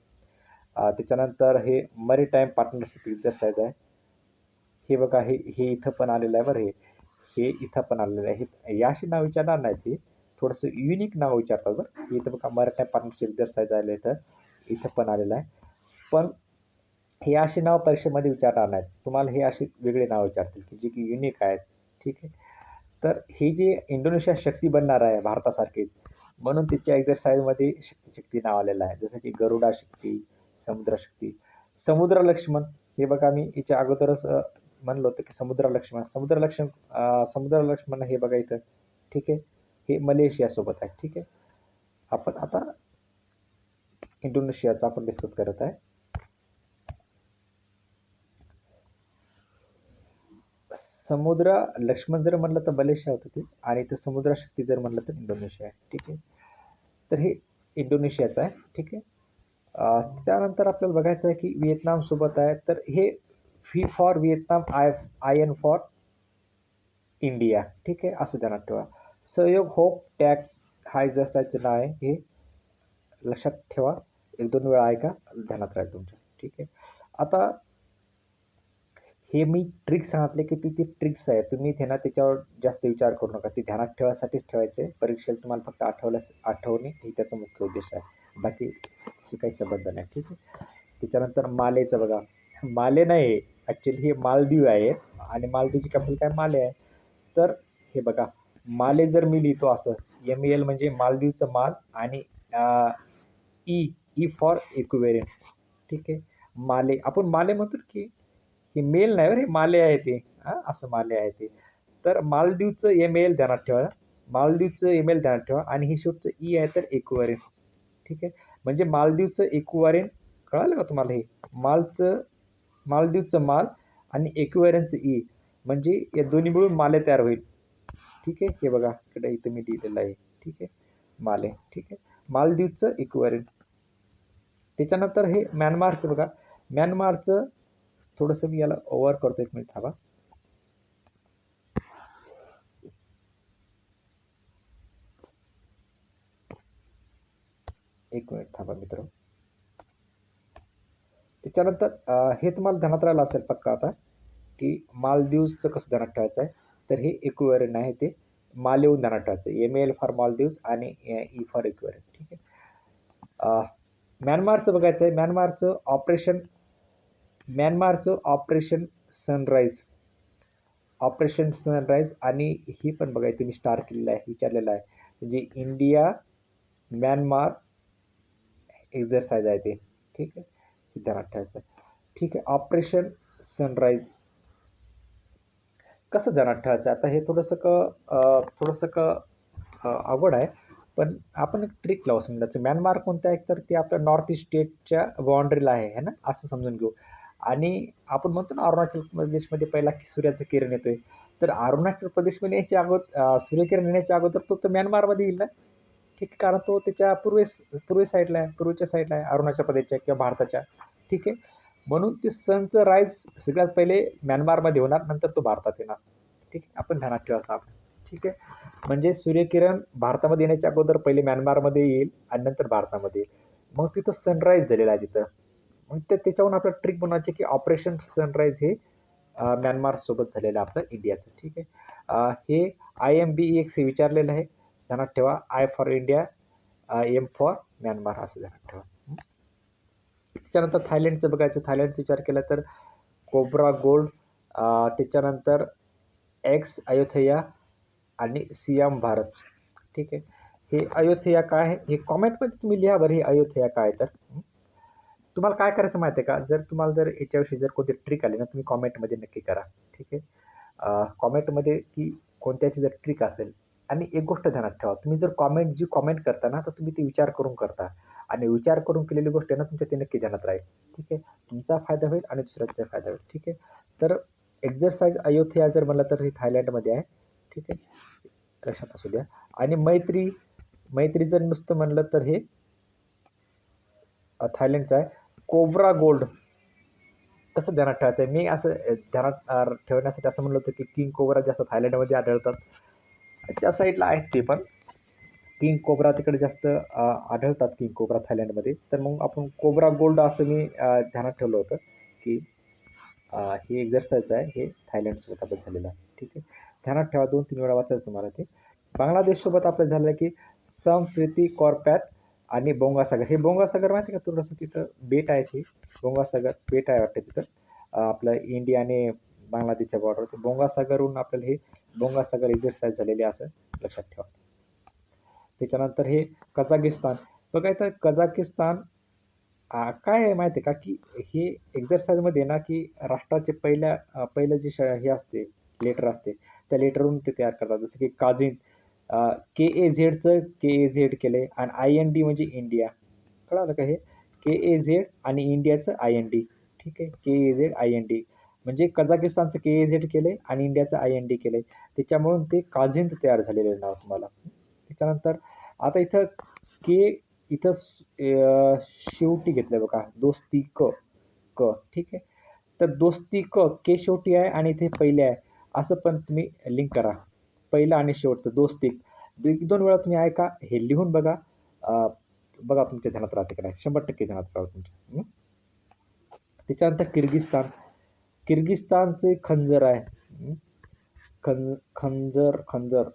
त्याच्यानंतर हे मरीटाईम पार्टनरशिप एक्झरसाईज आहे. हे बघा हे हे इथं पण आलेलं आहे बरं हे. हे इथं पण आलेलं आहे. हे याशी नाव विचारणार नाही ते. थोडंसं युनिक नाव विचारतात बरं. इथं बघा मरीटाईम पार्टनरशिप एक्झरसाईज आलं इथं. इथं पण आलेलं आहे. पण हे अशी नाव परीक्षेमध्ये विचारणार नाहीत. तुम्हाला हे अशी वेगळी नाव विचारतील की जी की युनिक आहेत. ठीक आहे. तर हे जे इंडोनेशिया शक्ती बनणार आहे भारतासारखीच म्हणून तिच्या एक्झरसाईजमध्ये शक्ती नाव आलेलं आहे. जसं की गरुडा शक्ती, समुद्र शक्ती, समुद्र लक्ष्मण. हे बघा मी याच्या अगोदरच म्हणलं होतं की समुद्र लक्ष्मण हे बघा इथं. ठीक आहे. हे मलेशियासोबत आहे. ठीक आहे. आपण आता इंडोनेशियाचा आपण डिस्कस करत आहे. समुद्र लक्ष्मण जर म्हणलं तर मलेशिया होतं ते आणि ते समुद्र शक्ती जर म्हणलं तर इंडोनेशिया आहे. ठीक आहे. तर हे इंडोनेशियाचं आहे. ठीक आहे. त्यानंतर आपल्याला बघायचं आहे की व्हिएतनाम सोबत आहे. तर हे V for Vietnam, I N for India. ठीक आहे. असं ध्यानात ठेवा. सहयोग होप टॅग हा एक्झरसाईजचं नाव आहे. हे लक्षात ठेवा. 1-2 वेळा ऐका. ध्यानात राहील तुमच्या. ठीक आहे. आता हे मी ट्रिक्स सांगितले की ती ट्रिक्स आहे. तुम्ही त्याच्यावर जास्त विचार करू नका. ती ध्यानात ठेवायसाठीच ठेवायचं आहे. परीक्षेला तुम्हाला फक्त आठवणे हे त्याचा मुख्य उद्देश आहे. बाकी काही संबंध नाही. ठीक आहे. त्याच्यानंतर मालेचं बघा. माले नाही ॲक्च्युली हे मालदीव आहे आणि मालदीवची कॅपिटल काय माले आहे. तर हे बघा माले जर मी लिहितो असं MEL म्हणजे मालदीवचं माल आणि ई फॉर इक्वेरियन. ठीक आहे. माले आपण माले म्हणतो की हे मेल नाही बरं हे माले आहे ते. असं माले आहे ते. तर मालदीवचं MEL ध्यानात ठेवा. मालदीवचं MEL ध्यानात ठेवा आणि हे शेवटचं ई आहे तर इक्वेरियन. ठीक आहे. म्हणजे मालदीवचं इक्वेरियन कळालं का तुम्हाला हे? मालदीवचं माल आणि इक्वेरियनचं ई म्हणजे या दोन्ही मिळून माले तयार होईल. ठीक आहे. हे बघा इकडे इथं मी लिहिलेलं आहे. ठीक आहे. माले. ठीक आहे. मालदीवचं इक्वेरियन. त्याच्यानंतर हे म्यानमारचं बघा. म्यानमारचं थोडंसं मी याला ओव्हर करतो. 1 मिनिट थांबा. एक मिनिट थांबा मित्र. त्याच्यानंतर हे तुम्हाला ध्यानात राहिलं असेल पक्का आता की मालदीवचं कसं ध्यानात ठेवायचं आहे. तर हे इक्वेरियन आहे ते मालेहून ध्यानात ठेवायचं. MEL फॉर मालदीव्स आणि ई फॉर इक्वेरियन. ठीक आहे. म्यानमारचं बघायचं आहे. म्यानमारचं ऑपरेशन सनराईज. ऑपरेशन सनराईज आणि ही पण बघायचं मी स्टार केलेलं आहे विचारलेलं आहे. म्हणजे इंडिया म्यानमार एक्झरसाईज आहे ते. ठीक आहे. हे ध्यानात ठेवायचं. ठीक आहे. ऑपरेशन सनराईज कसं ध्यानात ठेवायचं आता हे थोडंसं अवघड आहे. पण आपण एक ट्रिक लावू समजायचं. म्यानमार कोणतं आहे तर ते आपल्या नॉर्थ ईस्ट स्टेटच्या बाउंड्रीला आहे ना असं समजून घेऊ. आणि आपण म्हणतो ना अरुणाचल प्रदेशमध्ये पहिला सूर्याचं किरण येतोय. तर अरुणाचल प्रदेशमध्ये यायच्या सूर्यकिरण येण्याच्या अगोदर तो म्यानमारमध्ये येईल ना. ठीक आहे. कारण तो त्याच्या पूर्वे साईडला आहे, पूर्वेच्या साईडला आहे अरुणाचल प्रदेशच्या किंवा भारताच्या. ठीक आहे. म्हणून ते सनचं राईज सगळ्यात पहिले म्यानमारमध्ये होणार नंतर तो भारतात येणार. ठीक आहे. आपण ध्यानात ठेवायचं आपण. ठीक आहे. म्हणजे सूर्यकिरण भारतामध्ये येण्याच्या अगोदर पहिले म्यानमारमध्ये येईल आणि नंतर भारतामध्ये येईल. मग तिथं सनराईज झालेला आहे तिथं. मग त्याच्यावरून आपलं ट्रिक बनवायचे की ऑपरेशन सनराईज हे म्यानमार सोबत झालेलं आपलं इंडियाचं. ठीक आहे. हे IMBEX हे विचारलेलं आहे. ध्यानात ठेवा. I for India, M for Myanmar असं ध्यानात ठेवा. त्याच्यानंतर थायलंडचं बघायचं. थायलंडचा विचार केला तर कोब्रा गोल्ड, त्याच्यानंतर एक्स अयोध्येया आणि सियाम भारत. ठीक आहे. हे अयोध्येया काय आहे हे कॉमेंटमध्ये तुम्ही लिहा बरं, हे अयोध्येया काय आहे तर. तुम्हाला काय करायचं माहिती आहे का, जर तुम्हाला जर याच्याविषयी जर कोणती ट्रिक आली ना, तुम्ही कॉमेंटमध्ये नक्की करा. ठीक आहे. कॉमेंटमध्ये की कोणत्याची जर ट्रिक असेल. आणि एक गोष्ट ध्यानात ठेवा, तुम्ही जर जी कॉमेंट करता ना, तर तुम्ही ती विचार करून करता. आणि विचार करून केलेली गोष्ट आहे ना, तुमच्या ती नक्की ध्यानात राहील. ठीक आहे. तुमचा फायदा होईल आणि दुसऱ्याचा फायदा होईल. ठीक आहे. तर एक्झरसाइज अयोध्या जर म्हणलं तर हे थायलंडमध्ये आहे. ठीक आहे. लक्षात असू द्या. आणि मैत्री जर नुसतं म्हणलं तर हे थायलंडचं आहे. कोब्रा गोल्ड कसं ध्यानात ठेवायचं आहे, मी असं ध्यानात ठेवण्यासाठी असं म्हणलं होतं की किंग कोब्रा जास्त थायलंडमध्ये आढळतात. त्या साईडला आहेत ते पण. किंग कोब्रा तिकडे जास्त आढळतात, किंग कोब्रा थायलंडमध्ये. तर मग आपण कोब्रा गोल्ड असं मी ध्यानात ठेवलं होतं की हे एक्झरसाइज आहे, हे थायलंडसोबत आपण झालेलं आहे. ठीक आहे. ध्यानात ठेवा, 2-3 वेळा वाचायचं तुम्हाला ते. बांगलादेशसोबत आपलं झालं की समप्रीती कॉर्पॅट आणि बोंगासागर. हे बोंगासागर माहिती आहे का, थोडंसं तिथं बेट आहे, ते बोंगासागर बेट आहे वाटतं तिथं. आपलं इंडिया आणि बांगलादेशच्या बॉर्डर, ते बोंगासागरहून आपल्याला हे बोंगासागर एक्झरसाइज झालेले असं लक्षात ठेवा. त्याच्यानंतर हे कझाकिस्तान. बघा इथं कझाकिस्तान काय आहे माहिती आहे का, की हे एक्झरसाइजमध्ये ना, की राष्ट्राचे पहिलं जे हे असते, लेटर असते, त्या लेटरवरून ते तयार करतात. जसं की काझिन, KAZचं KAZ केलंय आणि IND म्हणजे इंडिया. कळालं का हे? KAZ आणि इंडियाचं IND. ठीक आहे. KAZ IND म्हणजे कझाकिस्तानचं KAZ केलंय आणि इंडियाचं IND केलंय. त्याच्यामुळून ते काझिन तयार झालेलं आहे नाव तुम्हाला. त्याच्यानंतर आता इथं के इथं शेवटी घेतलंय बघा, दोस्ती क क. ठीक आहे. तर दोस्ती के शेवटी आहे आणि इथे पहिले आहे. असं पण तुम्ही लिंक करा. पहिलं आणि शेवटचं दोस्ती. 1-2 वेळा तुम्ही ऐका, हे लिहून बघा. बघा तुमच्या ध्यानात राहते का नाही. 100% ध्यानात राहतं तुमच्या. त्याच्यानंतर किर्गिस्तानचे खंजर आहे. खंजर.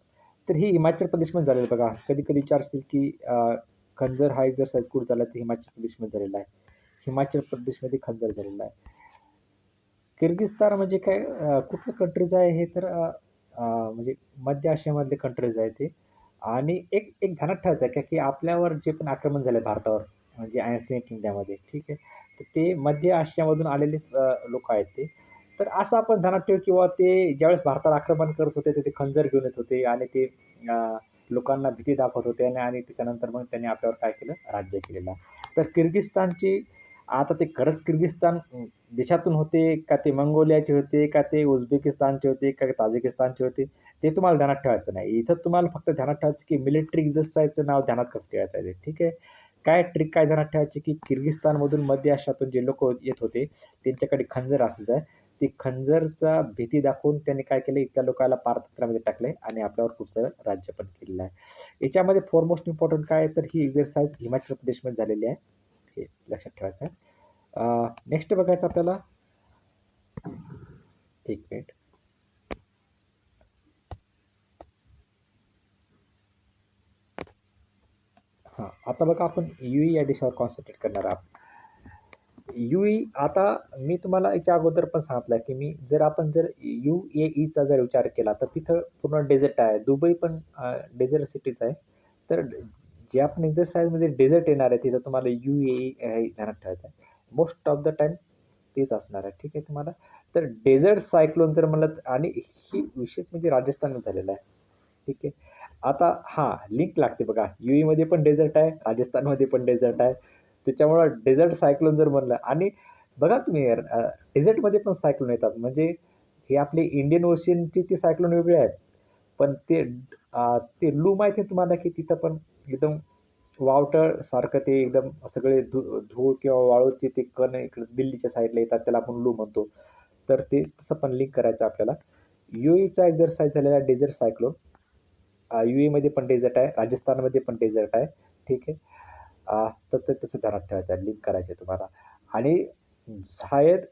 तर ही हिमाचल प्रदेशमध्ये झालेलं बघा. कधी-कधी विचारतील की खंजर हा एक्झरसाइज कुठे झाला, तर हिमाचल प्रदेशमध्ये झालेला आहे. हिमाचल प्रदेशमध्ये खंजर झालेला आहे. किर्गिस्तान म्हणजे काय, कुठलं कंट्रीज आहे हे तर म्हणजे मध्य आशियामधले कंट्रीज आहे ते. आणि एक एक ध्यानात ठेवायचं आहे की आपल्यावर जे पण आक्रमण झालं भारतावर, म्हणजे एन्शियंट इंडियामध्ये. ठीक आहे. तर ते मध्य आशियामधून आलेलेच लोकं आहेत ते. तर असं आपण ध्यानात ठेवू किंवा ते ज्यावेळेस भारतावर आक्रमण करत होते, तर ते खंजर घेऊन येत होते आणि ते लोकांना भीती दाखवत होते आणि त्याच्यानंतर मग त्यांनी आपल्यावर काय केलं, राज्य केलेलं आहे. तर किर्गिस्तानची आता ते खरंच किर्गिस्तान देशातून होते का, ते मंगोलियाचे होते का, ते उझबेकिस्तानचे होते का, ताजिकिस्तानचे होते, ते तुम्हाला ध्यानात ठेवायचं नाही. इथं तुम्हाला फक्त ध्यानात ठेवायचं की मिलिटरी एक्झरसाइजचं नाव ध्यानात कसं ठेवायचं आहे ते. ठीक आहे. काय ट्रिक काय ध्यानात ठेवायची की किर्गिस्तानमधून मध्य आशियातून जे लोक येत होते, त्यांच्याकडे खंजर असायचं. ते खंजरचा भीती दाखवून त्यांनी काय केलं, इथल्या लोकांना पारतंत्र्यामध्ये टाकलंय आणि आपल्यावर खूप सारं राज्य पण केलेलं आहे. याच्यामध्ये फोरमोस्ट इम्पॉर्टंट काय आहे, तर ही एक्झरसाइज हिमाचल प्रदेशमध्ये झालेली आहे. हे लक्षात ठेवायचं आहे. नेक्स्ट बघायचं आपल्याला. एक मिनिट. हां, आता बघा आपण UAE या देशावर कॉन्सन्ट्रेट करणार आहोत. UAE आता मी तुम्हाला याच्या अगोदर पण सांगितलं की जर आपण UAEचा जर विचार केला, तर तिथं पूर्ण डेझर्ट आहे. दुबई पण डेझर्ट सिटीज आहे. तर जे आपण एक्झरसाइजमध्ये डेझर्ट येणार आहे, तिथं तुम्हाला UAE हे ध्यानात ठेवायचं आहे. मोस्ट ऑफ द टाईम तेच असणार आहे. ठीक आहे तुम्हाला. तर डेझर्ट सायक्लोन जर म्हणलं, आणि ही विशेष म्हणजे राजस्थानमध्ये झालेलं आहे. ठीक आहे. आता हां, लिंक लागते बघा. UAEमध्ये पण डेझर्ट आहे, राजस्थानमध्ये पण डेझर्ट आहे. त्याच्यामुळं डेझर्ट सायक्लोन जर म्हणलं, आणि बघा तुम्ही डेझर्टमध्ये पण सायक्लोन येतात. म्हणजे हे आपले इंडियन ओशियनचे ते सायक्लोन वेगळे आहेत. पण ते लू माहिती आहे तुम्हाला, की तिथं पण एकदम वावटळसारखं ते एकदम सगळे धूळ किंवा वाळूचे ते कण इकडे दिल्लीच्या साईडला येतात, त्याला आपण लू म्हणतो. तर ते तसं पण लिंक करायचं आपल्याला. UAEचा एक्झरसाइज झालेला डेझर्ट सायक्लोन. UAEमध्ये पण डेझर्ट आहे, राजस्थानमध्ये पण डेझर्ट आहे. ठीक आहे. तर ते तसं ध्यानात ठेवायचं आहे, लिंक करायचे तुम्हाला. आणि झायद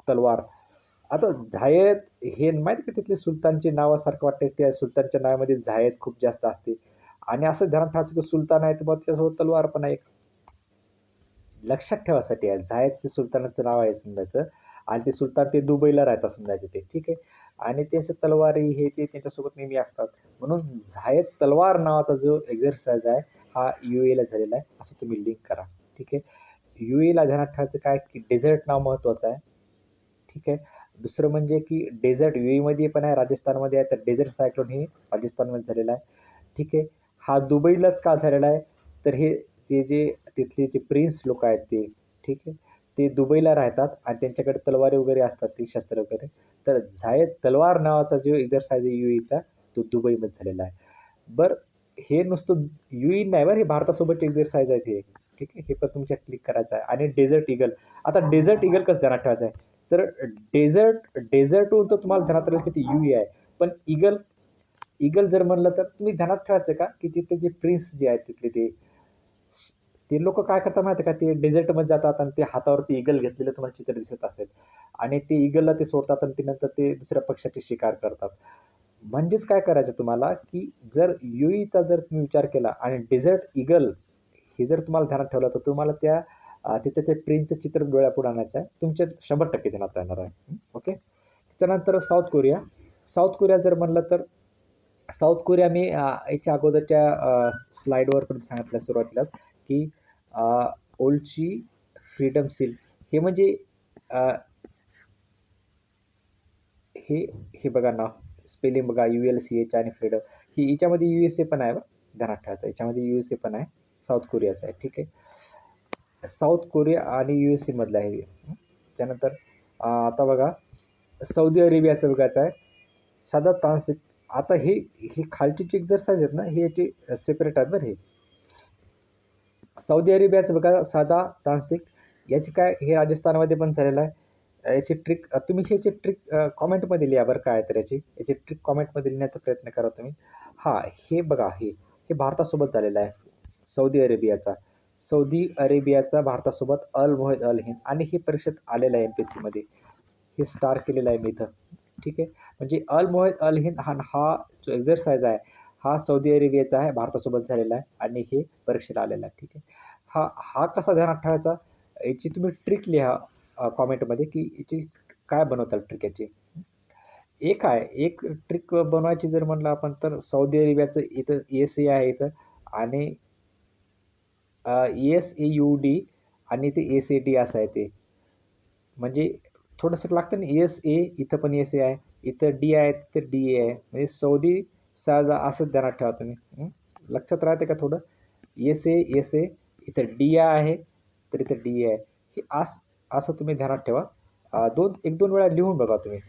तलवार. आता झायद हे माहिती का, तिथले सुलतानचे नावासारखं वाटतं, त्या सुलतानच्या नावामध्ये झायद खूप जास्त असते. आणि असं ध्यानात ठेवायचं की सुलतान आहे, तर मग त्याच्यासोबत तलवार पण आहे. लक्षात ठेवासाठी आहे. झायद ते सुलतानाचं नाव आहे समजायचं आणि ते सुलतान ते दुबईला राहतात समजायचे ते, ठीक आहे. आणि त्यांचे तलवारी हे ते त्यांच्यासोबत नेहमी असतात. म्हणून झायद तलवार नावाचा जो एक्झरसाइज आहे, हा UAEला झालेला आहे, असं तुम्ही लिंक करा, ठीक आहे. UAEला ध्यानात ठेवायचं काय, की डेझर्ट नाव महत्त्वाचं आहे, ठीक आहे. दुसरं म्हणजे की डेझर्ट UAEमध्ये पण आहे, राजस्थानमध्ये आहे, तर डेझर्ट सायक्लोन हे राजस्थानमध्ये झालेलं आहे, ठीक आहे. हा दुबईलाच का झालेला आहे, तर हे जे तिथले जे प्रिन्स लोक आहेत ते, ठीक आहे, ते दुबईला राहतात आणि त्यांच्याकडे तलवारी वगैरे असतात, ती शस्त्र वगैरे. तर झायद तलवार नावाचा जो एक्झरसाइज आहे UAEचा, तो दुबईमध्ये झालेला आहे. बरं, हे नुसतं UAE नाही बरं, हे भारतासोबतचे एक्झरसाइज आहेत हे, ठीक आहे. हे पण तुमच्या क्लिक करायचं आहे. आणि डेझर्ट ईगल, आता डेझर्ट ईगल कसं ध्यानात ठेवायचं आहे, तर डेझर्टहून तर तुम्हाला ध्यानात राहील की ते UAE आहे, पण ईगल ईगल जर म्हणलं तर तुम्ही ध्यानात ठेवायचं का, की तिथे जे प्रिन्स जे आहेत तिथले ते लोक काय करतात माहिती का, ते डेझर्टमध्ये जातात आणि ते हातावरती ईगल घेतलेलं तुम्हाला चित्र दिसत असेल आणि ते ईगलला ते सोडतात आणि ते नंतर ते दुसऱ्या पक्षाची शिकार करतात. म्हणजेच काय करायचं तुम्हाला, की जर UAEचा जर तुम्ही विचार केला आणि डेझर्ट ईगल हे जर तुम्हाला ध्यानात ठेवलं, तर तुम्हाला तिथे ते प्रिन्सचं चित्र डोळ्यापुढे आणायचं आहे. तुमच्या 100% ध्यानात राहणार आहे. ओके. त्यानंतर साऊथ कोरिया. साऊथ कोरिया जर म्हणलं तर साऊथ कोरिया मी याच्या अगोदरच्या स्लाइडवर पण सांगितलं सुरुवातीलाच, की ओलची फ्रीडम सील हे म्हणजे अ, हे हे बघा नाव, स्पेलिंग बघा, ULCH आणि फ्रीडम. ही याच्यामध्ये USA पण आहे बरं, ध्यानात ठेवायचं. याच्यामध्ये USA पण आहे, साऊथ कोरियाचं आहे, ठीक आहे. साऊथ कोरिया आणि USA मधलं आहे हे. त्यानंतर आता बघा, सौदी अरेबियाचं बघायचं आहे. साधा तांत्रिक, आता हे खालची जी एक्झरसाइज आहेत ना, हे याचे सेपरेट आहेत बरं हे. सौदी अरेबियाचं बघा, साधा तांत्रिक, याची काय, हे राजस्थानमध्ये पण झालेलं आहे. याची ट्रिक तुम्ही ह्याची ट्रिक कॉमेंटमध्ये लिहा बरं, काय तर याची ट्रिक कॉमेंटमध्ये लिहिण्याचा प्रयत्न करा तुम्ही. हां, हे बघा, हे भारतासोबत झालेलं आहे, सौदी अरेबियाचा. सौदी अरेबियाचा भारतासोबत अल मोहिद अल हिंद, आणि हे परीक्षेत आलेलं आहे MPSCमध्ये. हे स्टार केलेलं आहे मी इथं, ठीक आहे. म्हणजे अल मोहिद अल हिंद हा जो एक्झरसाइज आहे, हा सौदी अरेबियाचा आहे, भारतासोबत झालेला आहे आणि हे परीक्षेला आलेला आहे, ठीक आहे. हा कसा ध्यानात ठेवायचा, याची तुम्ही ट्रिक लिहा कॉमेंटमध्ये, की याची काय बनवताल ट्रिक याची. एक ट्रिक बनवायची जर म्हणलं आपण, तर सौदी अरेबियाचं इथं SA आहे इथं, आणि SAUD आणि ते SAD असं आहे ते. म्हणजे थोडंसं लागतं ना, SA, इथं पण SA आहे, इथं D आहे, तिथं DA आहे. म्हणजे सौदी साजा असं ध्यानात ठेवा तुम्ही. लक्षात राहते का थोडं? SA, इथं D आहे, तर इथं DA आहे. हे असं तुम्ही ध्यानात ठेवा. 1-2 वेळा लिहून बघा तुम्ही.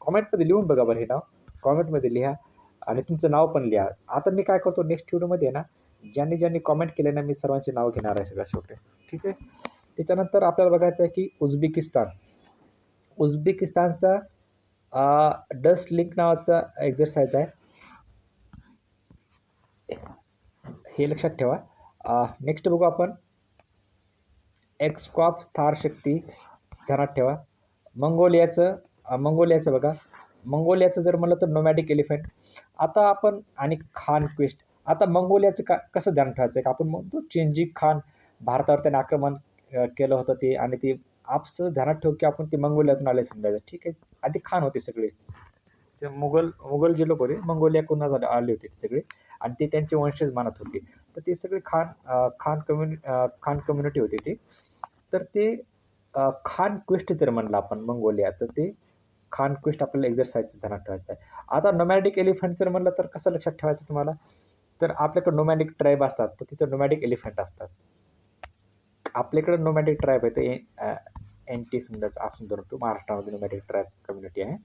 कॉमेंटमध्ये लिहून बघा बरं हे नाव. कॉमेंटमध्ये लिहा आणि तुमचं नाव पण लिहा. आता मी काय करतो, नेक्स्ट व्हिडिओमध्ये आहे ना, ज्यांनी कॉमेंट केले ना, मी सर्वांचे नाव घेणार आहे सगळ्यात शेवटी, ठीक आहे. त्याच्यानंतर आपल्याला बघायचं आहे की उझबेकिस्तानचा डस्ट लिंक नावाचा एक्झरसाइज आहे, हे लक्षात ठेवा. नेक्स्ट बघू आपण, एक्सकॉप थार शक्ती, ध्यानात ठेवा. मंगोलियाचं बघा, मंगोलियाचं जर म्हणलं तर नोमॅडिक एलिफंट. आता आपण, आणि खान क्वेस्ट. आता मंगोलियाचं कसं ध्यान ठेवायचं आहे, का आपण म्हणतो चेंजिंग खान, भारतावर त्याने आक्रमण केलं होतं ते, आणि ते आपलं ध्यानात ठेवू की आपण ते मंगोलियातून आले समजायचं, ठीक आहे. आधी खान होते सगळे, ते मुघल जे लोक होते, मंगोलियाकडून आले होते सगळे, आणि ते त्यांचे वंशज मानत होते. तर ते सगळे खान कम्युनिटी होते ते. तर ते खान क्वेस्ट जर म्हणलं आपण मंगोलिया, तर ते खान क्वेस्ट आपल्याला एक्झरसाइज ध्यानात ठेवायचं आहे. आता नोमॅडिक एलिफंट जर म्हणलं तर कसं लक्षात ठेवायचं तुम्हाला, तर आपल्याकडे नोमॅडिक ट्राईब असतात, तर तिथं नोमॅडिक एलिफंट असतात. आपल्याकडे नोमॅडिक ट्राईब आहे, ते NT समजायचं, आपण धरतो महाराष्ट्रामध्ये नोमॅडिक ट्राईब कम्युनिटी आहे.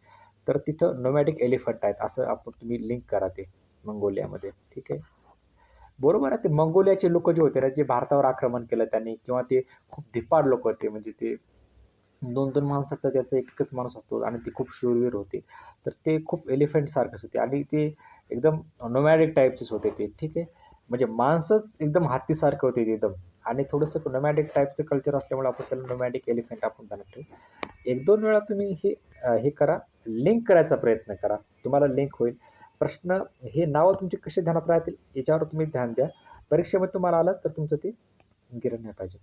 तर तिथं नोमॅडिक एलिफंट आहेत, असं आपण तुम्ही लिंक करा ते मंगोलियामध्ये, ठीक आहे. बरोबर आहे, ते मंगोलियाचे लोक जे होते ना, जे भारतावर आक्रमण केलं त्यांनी, किंवा ते खूप धिप्पाड लोक होते, म्हणजे ते 2-2 माणसाचा त्याचा एकच माणूस असतो आणि ते खूप शूरवीर होते. तर ते खूप एलिफंट सारखेच होते आणि ते एकदम नोमॅडिक टाईपचेच होते ते, ठीक आहे. म्हणजे माणसंच एकदम हत्तीसारखे होते ते एकदम, आणि थोडंसं नोमॅडिक टाईपचं कल्चर असल्यामुळे आपण त्याला नोमॅडिक एलिफंट आपण ध्यानात ठेवू. 1-2 वेळा तुम्ही हे करा, लिंक करायचा प्रयत्न करा, तुम्हाला लिंक होईल. प्रश्न, हे नावं तुमचे कसे ध्यानात राहतील याच्यावर तुम्ही ध्यान द्या. परीक्षेमध्ये तुम्हाला आलं तर तुमचं ते गिरण नाही पाहिजे.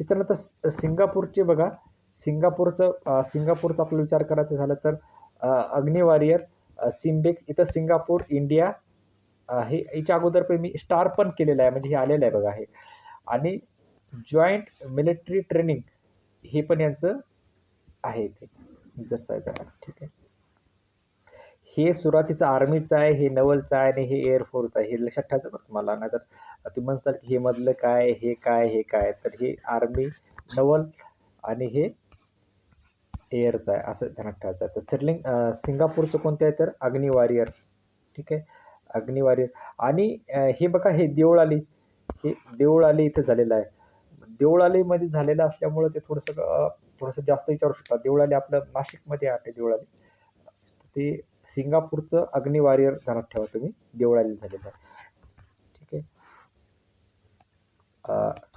त्याच्यानंतर सिंगापूरचे बघा, सिंगापूरचा आपला विचार करायचा झाला तर अग्नी वॉरियर, सिम्बेक्स. इथं सिंगापूर, इंडिया, हे याच्या अगोदर पण मी स्टार पण केलेलं आहे, म्हणजे हे आलेलं आहे बघा हे. आणि जॉईंट मिलिटरी ट्रेनिंग हे पण यांचं आहे इथे एक्झरसाइज आहे. ठीक आहे. हे सुरुवातीचं आर्मीचं आहे, हे नवलचं आहे आणि हे एअरफोर्सचं आहे. हे लक्षात ठेवायचं बरं तुम्हाला, नाहीतर तुम्ही म्हणसाल की हे मधलं काय, हे काय, हे काय. तर हे आर्मी, नवल आणि हे एअरचं आहे, असं ध्यानात ठेवायचं आहे. तर सिंगापूरचं कोणतं आहे तर अग्नी वॉरियर. ठीक आहे, अग्नी वॉरियर. आणि हे बघा, हे देऊळआली, हे देऊळआली इथं झालेलं आहे. देऊळआलीमध्ये झालेलं असल्यामुळं ते थोडंसं जास्त विचारू शकता. देऊळआली आपलं नाशिकमध्ये आहे देऊळआली. ते सिंगापूरचं अग्नी वॉरियर ध्यानात ठेवा तुम्ही, देऊळआली झालेलं आहे. ठीक आहे.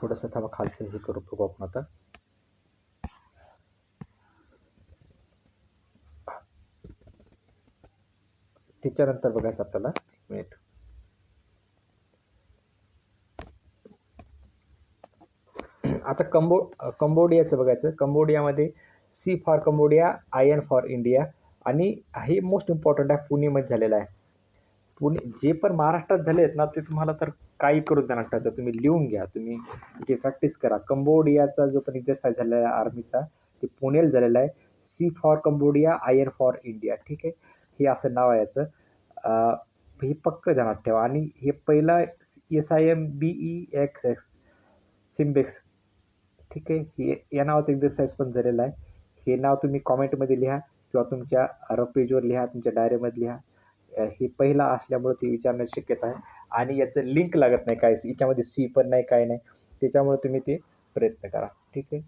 थोडंसं थांबा, खालचं हे करू बघू आपण आता. त्याच्यानंतर बघायचं आपल्याला, 1 मिनिट. आता कंबोडियाचं बघायचं. कंबोडियामध्ये C for Cambodia, I N for India. आणि हे मोस्ट इम्पॉर्टंट आहे, पुणेमध्ये झालेलं आहे. पुणे, जे पण महाराष्ट्रात झाले आहेत ना ते तुम्हाला तर काही करून देणार टाकायचं, तुम्ही लिहून घ्या, तुम्ही जे प्रॅक्टिस करा. कंबोडियाचा जो पण एक्झरसाइज झालेला आहे आर्मीचा, ते पुण्याला झालेला आहे. C for Cambodia, I N for India. ठीक आहे, हे असं नाव आहे याचं. हे पक्क ध्यानात ठेवा. आणि हे पहिला SIMBEXX, सिम्बेक्स. ठीक आहे, हे या नावाचं एक्झरसाइज पण झालेलं आहे. हे नाव तुम्ही कॉमेंटमध्ये लिहा किंवा तुमच्या रफ पेजवर लिहा, तुमच्या डायरीमध्ये लिहा. हे पहिला असल्यामुळे ते विचारण्याची शक्यता आहे. आणि याचं लिंक लागत नाही, काय याच्यामध्ये सी पण नाही, काय नाही. त्याच्यामुळे तुम्ही ते प्रयत्न करा. ठीक आहे.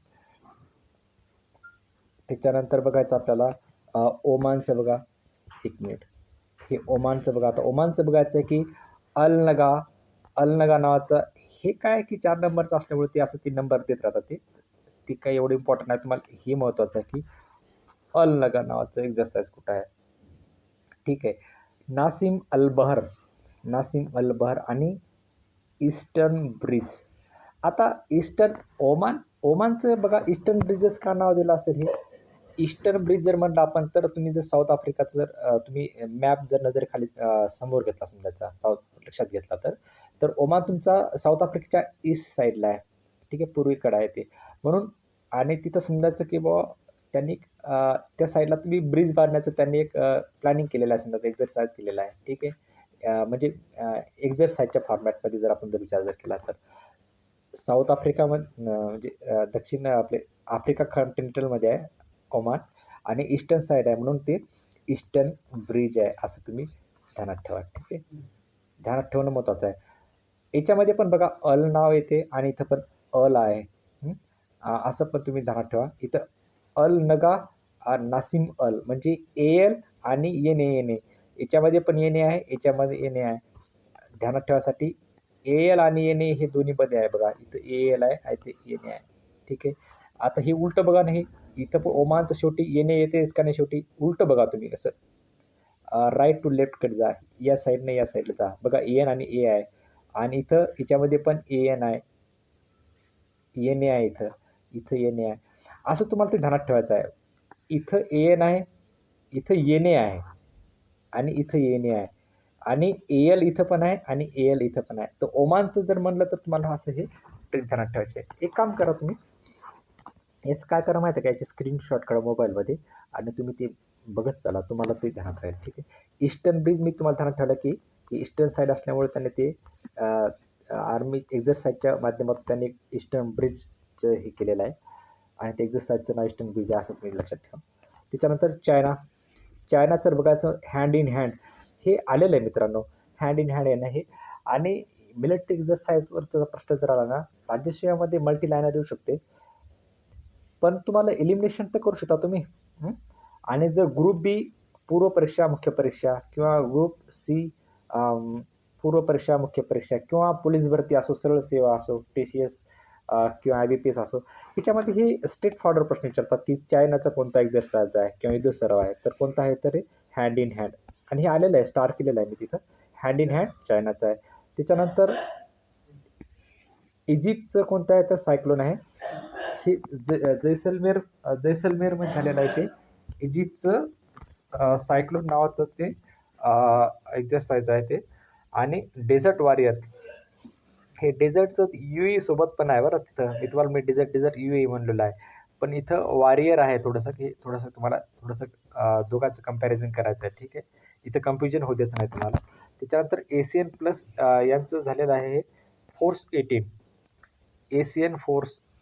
त्याच्यानंतर बघायचं आपल्याला ओमानचं बघा. 1 मिनिट. हे ओमानचं बघा. आता ओमानचं बघायचं आहे की अल नगा नावाचं. हे काय की 4 नंबरचं असल्यामुळे ते असं 3 नंबर देत राहतात. ते काही एवढं इम्पॉर्टंट नाही. तुम्हाला हे महत्त्वाचं आहे की अल नगा नावाचं एक्झरसाइज कुठं आहे. ठीक आहे. नासिम अल बहर आणि ईस्टर्न ब्रिज. आता ओमानचं बघा, ईस्टर्न ब्रिजेस का नाव दिलं असेल हे. ईस्टर्न ब्रिज जर म्हणलं आपण, तर तुम्ही जर साऊथ आफ्रिकाचं जर तुम्ही मॅप जर नजर खाली समोर घेतला समजायचा, साऊथ लक्षात घेतला तर ओमान तुमचा साऊथ आफ्रिकेच्या ईस्ट साईडला आहे. ठीक आहे, पूर्वेकडे आहे ते. म्हणून आणि तिथं समजायचं की बुवा त्यांनी त्या साईडला तुम्ही ब्रिज बांधण्याचं त्यांनी एक प्लॅनिंग केलेलं आहे, समजा एक्झरसाइज केलेला आहे. ठीक आहे. म्हणजे एक्झरसाइजच्या फॉर्मॅटमध्ये जर आपण विचार केला तर साऊथ आफ्रिकामध्ये म्हणजे दक्षिण आपले आफ्रिका कॉन्टिनेंटलमध्ये आहे ओमान, आणि ईस्टर्न साईड आहे, म्हणून ते ईस्टर्न ब्रिज आहे, असं तुम्ही ध्यानात ठेवा. ठीक आहे, ध्यानात ठेवणं महत्त्वाचं आहे. याच्यामध्ये पण बघा अल नाव येते आणि इथं पण अल आहे. असं पण तुम्ही ध्यानात ठेवा. इथं अल नगा, नासिम अल, म्हणजे AL आणि NA. याच्यामध्ये पण NA आहे, याच्यामध्ये NA आहे. ध्यानात ठेवासाठी AL आणि NA हे दोन्हीमध्ये आहे बघा. इथं AL आहे, इथे NA आहे. ठीक आहे. आता हे उलटं बघा ना, हे इथं पण ओमानचं शेवटी NA येतेच का नाही, शेवटी उलटं बघा तुम्ही कसं. राईट टू लेफ्टकडे जा, या साईडने या साईडला जा बघा. AN आणि A आहे, आणि इथं याच्यामध्ये पण AN आहे, NA आहे, इथं NA आहे. असं तुम्हाला ते ध्यानात ठेवायचं आहे. इथं AN आहे, इथं NA आहे, आणि इथं NA आहे, आणि AL इथं पण आहे, आणि AL इथं पण आहे. तर ओमानचं जर म्हणलं तर तुम्हाला असं हे ध्यानात ठेवायचं आहे. एक काम करा तुम्ही, याचं काय करा माहिती आहे का, याचे स्क्रीनशॉट काढा मोबाईलमध्ये आणि तुम्ही ते बघत चला, तुम्हाला ते ध्यानात राहील. ठीक आहे. ईस्टर्न ब्रिज मी तुम्हाला ध्यानात ठेवलं की ईस्टर्न साईड असल्यामुळे त्यांनी ते आर्मी एक्झरसाइजच्या माध्यमातून त्यांनी ईस्टर्न ब्रिजचं हे केलेलं आहे, आणि ते एक्झरसाइजचं नाव ईस्टर्न ब्रिज आहे, असं तुम्ही लक्षात ठेवा. त्याच्यानंतर चायनाचं बघायचं, हँड इन हँड. हे आलेलं आहे मित्रांनो, हँड इन हँड आहे ना हे. आणि मिलिटरी एक्झरसाइजवरचा प्रश्न जर आला ना, राज्यसेवेमध्ये मल्टी लाईनर येऊ शकते, पण तुम्हाला एलिमिनेशन तर करू शकता तुम्ही. आणि जर ग्रुप बी, पूर्व परीक्षा मुख्य परीक्षा, किंवा ग्रुप सी पूर्व परीक्षा मुख्य परीक्षा, किंवा पोलीस भरती असो, सरळ सेवा असो, TCS किंवा IBPS असो, याच्यामध्ये हे स्ट्रेट फॉरवर्ड प्रश्न विचारतात की चायनाचा कोणता एक्झरसाइज आहे किंवा युद्ध सराव आहे, तर कोणता आहे, तर हँड इन हँड. आणि हे आलेलं आहे, स्टार केलेलं आहे मी तिथं, हँड इन हँड चायनाचं आहे. त्याच्यानंतर इजिप्तचं कोणतं आहे तर सायक्लोन आहे. हे जैसलमेरमध्ये झालेलं आहे ते. इजिप्तचं सायक्लोन नावाचं ते एक्झरसाइज आहे ते. आणि डेझर्ट वॉरियर हे डेझर्टचं सोबत पण आहे बरं तिथं. मी तुम्हाला डेझर्ट म्हणलेलं आहे. पण इथं वॉरियर आहे थोडंसं, की थोडंसं तुम्हाला थोडंसं दोघांचं कंपॅरिझन करायचं आहे. ठीक आहे. इथं कन्फ्युजन होऊ द्यायचं नाही तुम्हाला. त्याच्यानंतर एशियन प्लस यांचं झालेलं आहे हे फोर्स 18.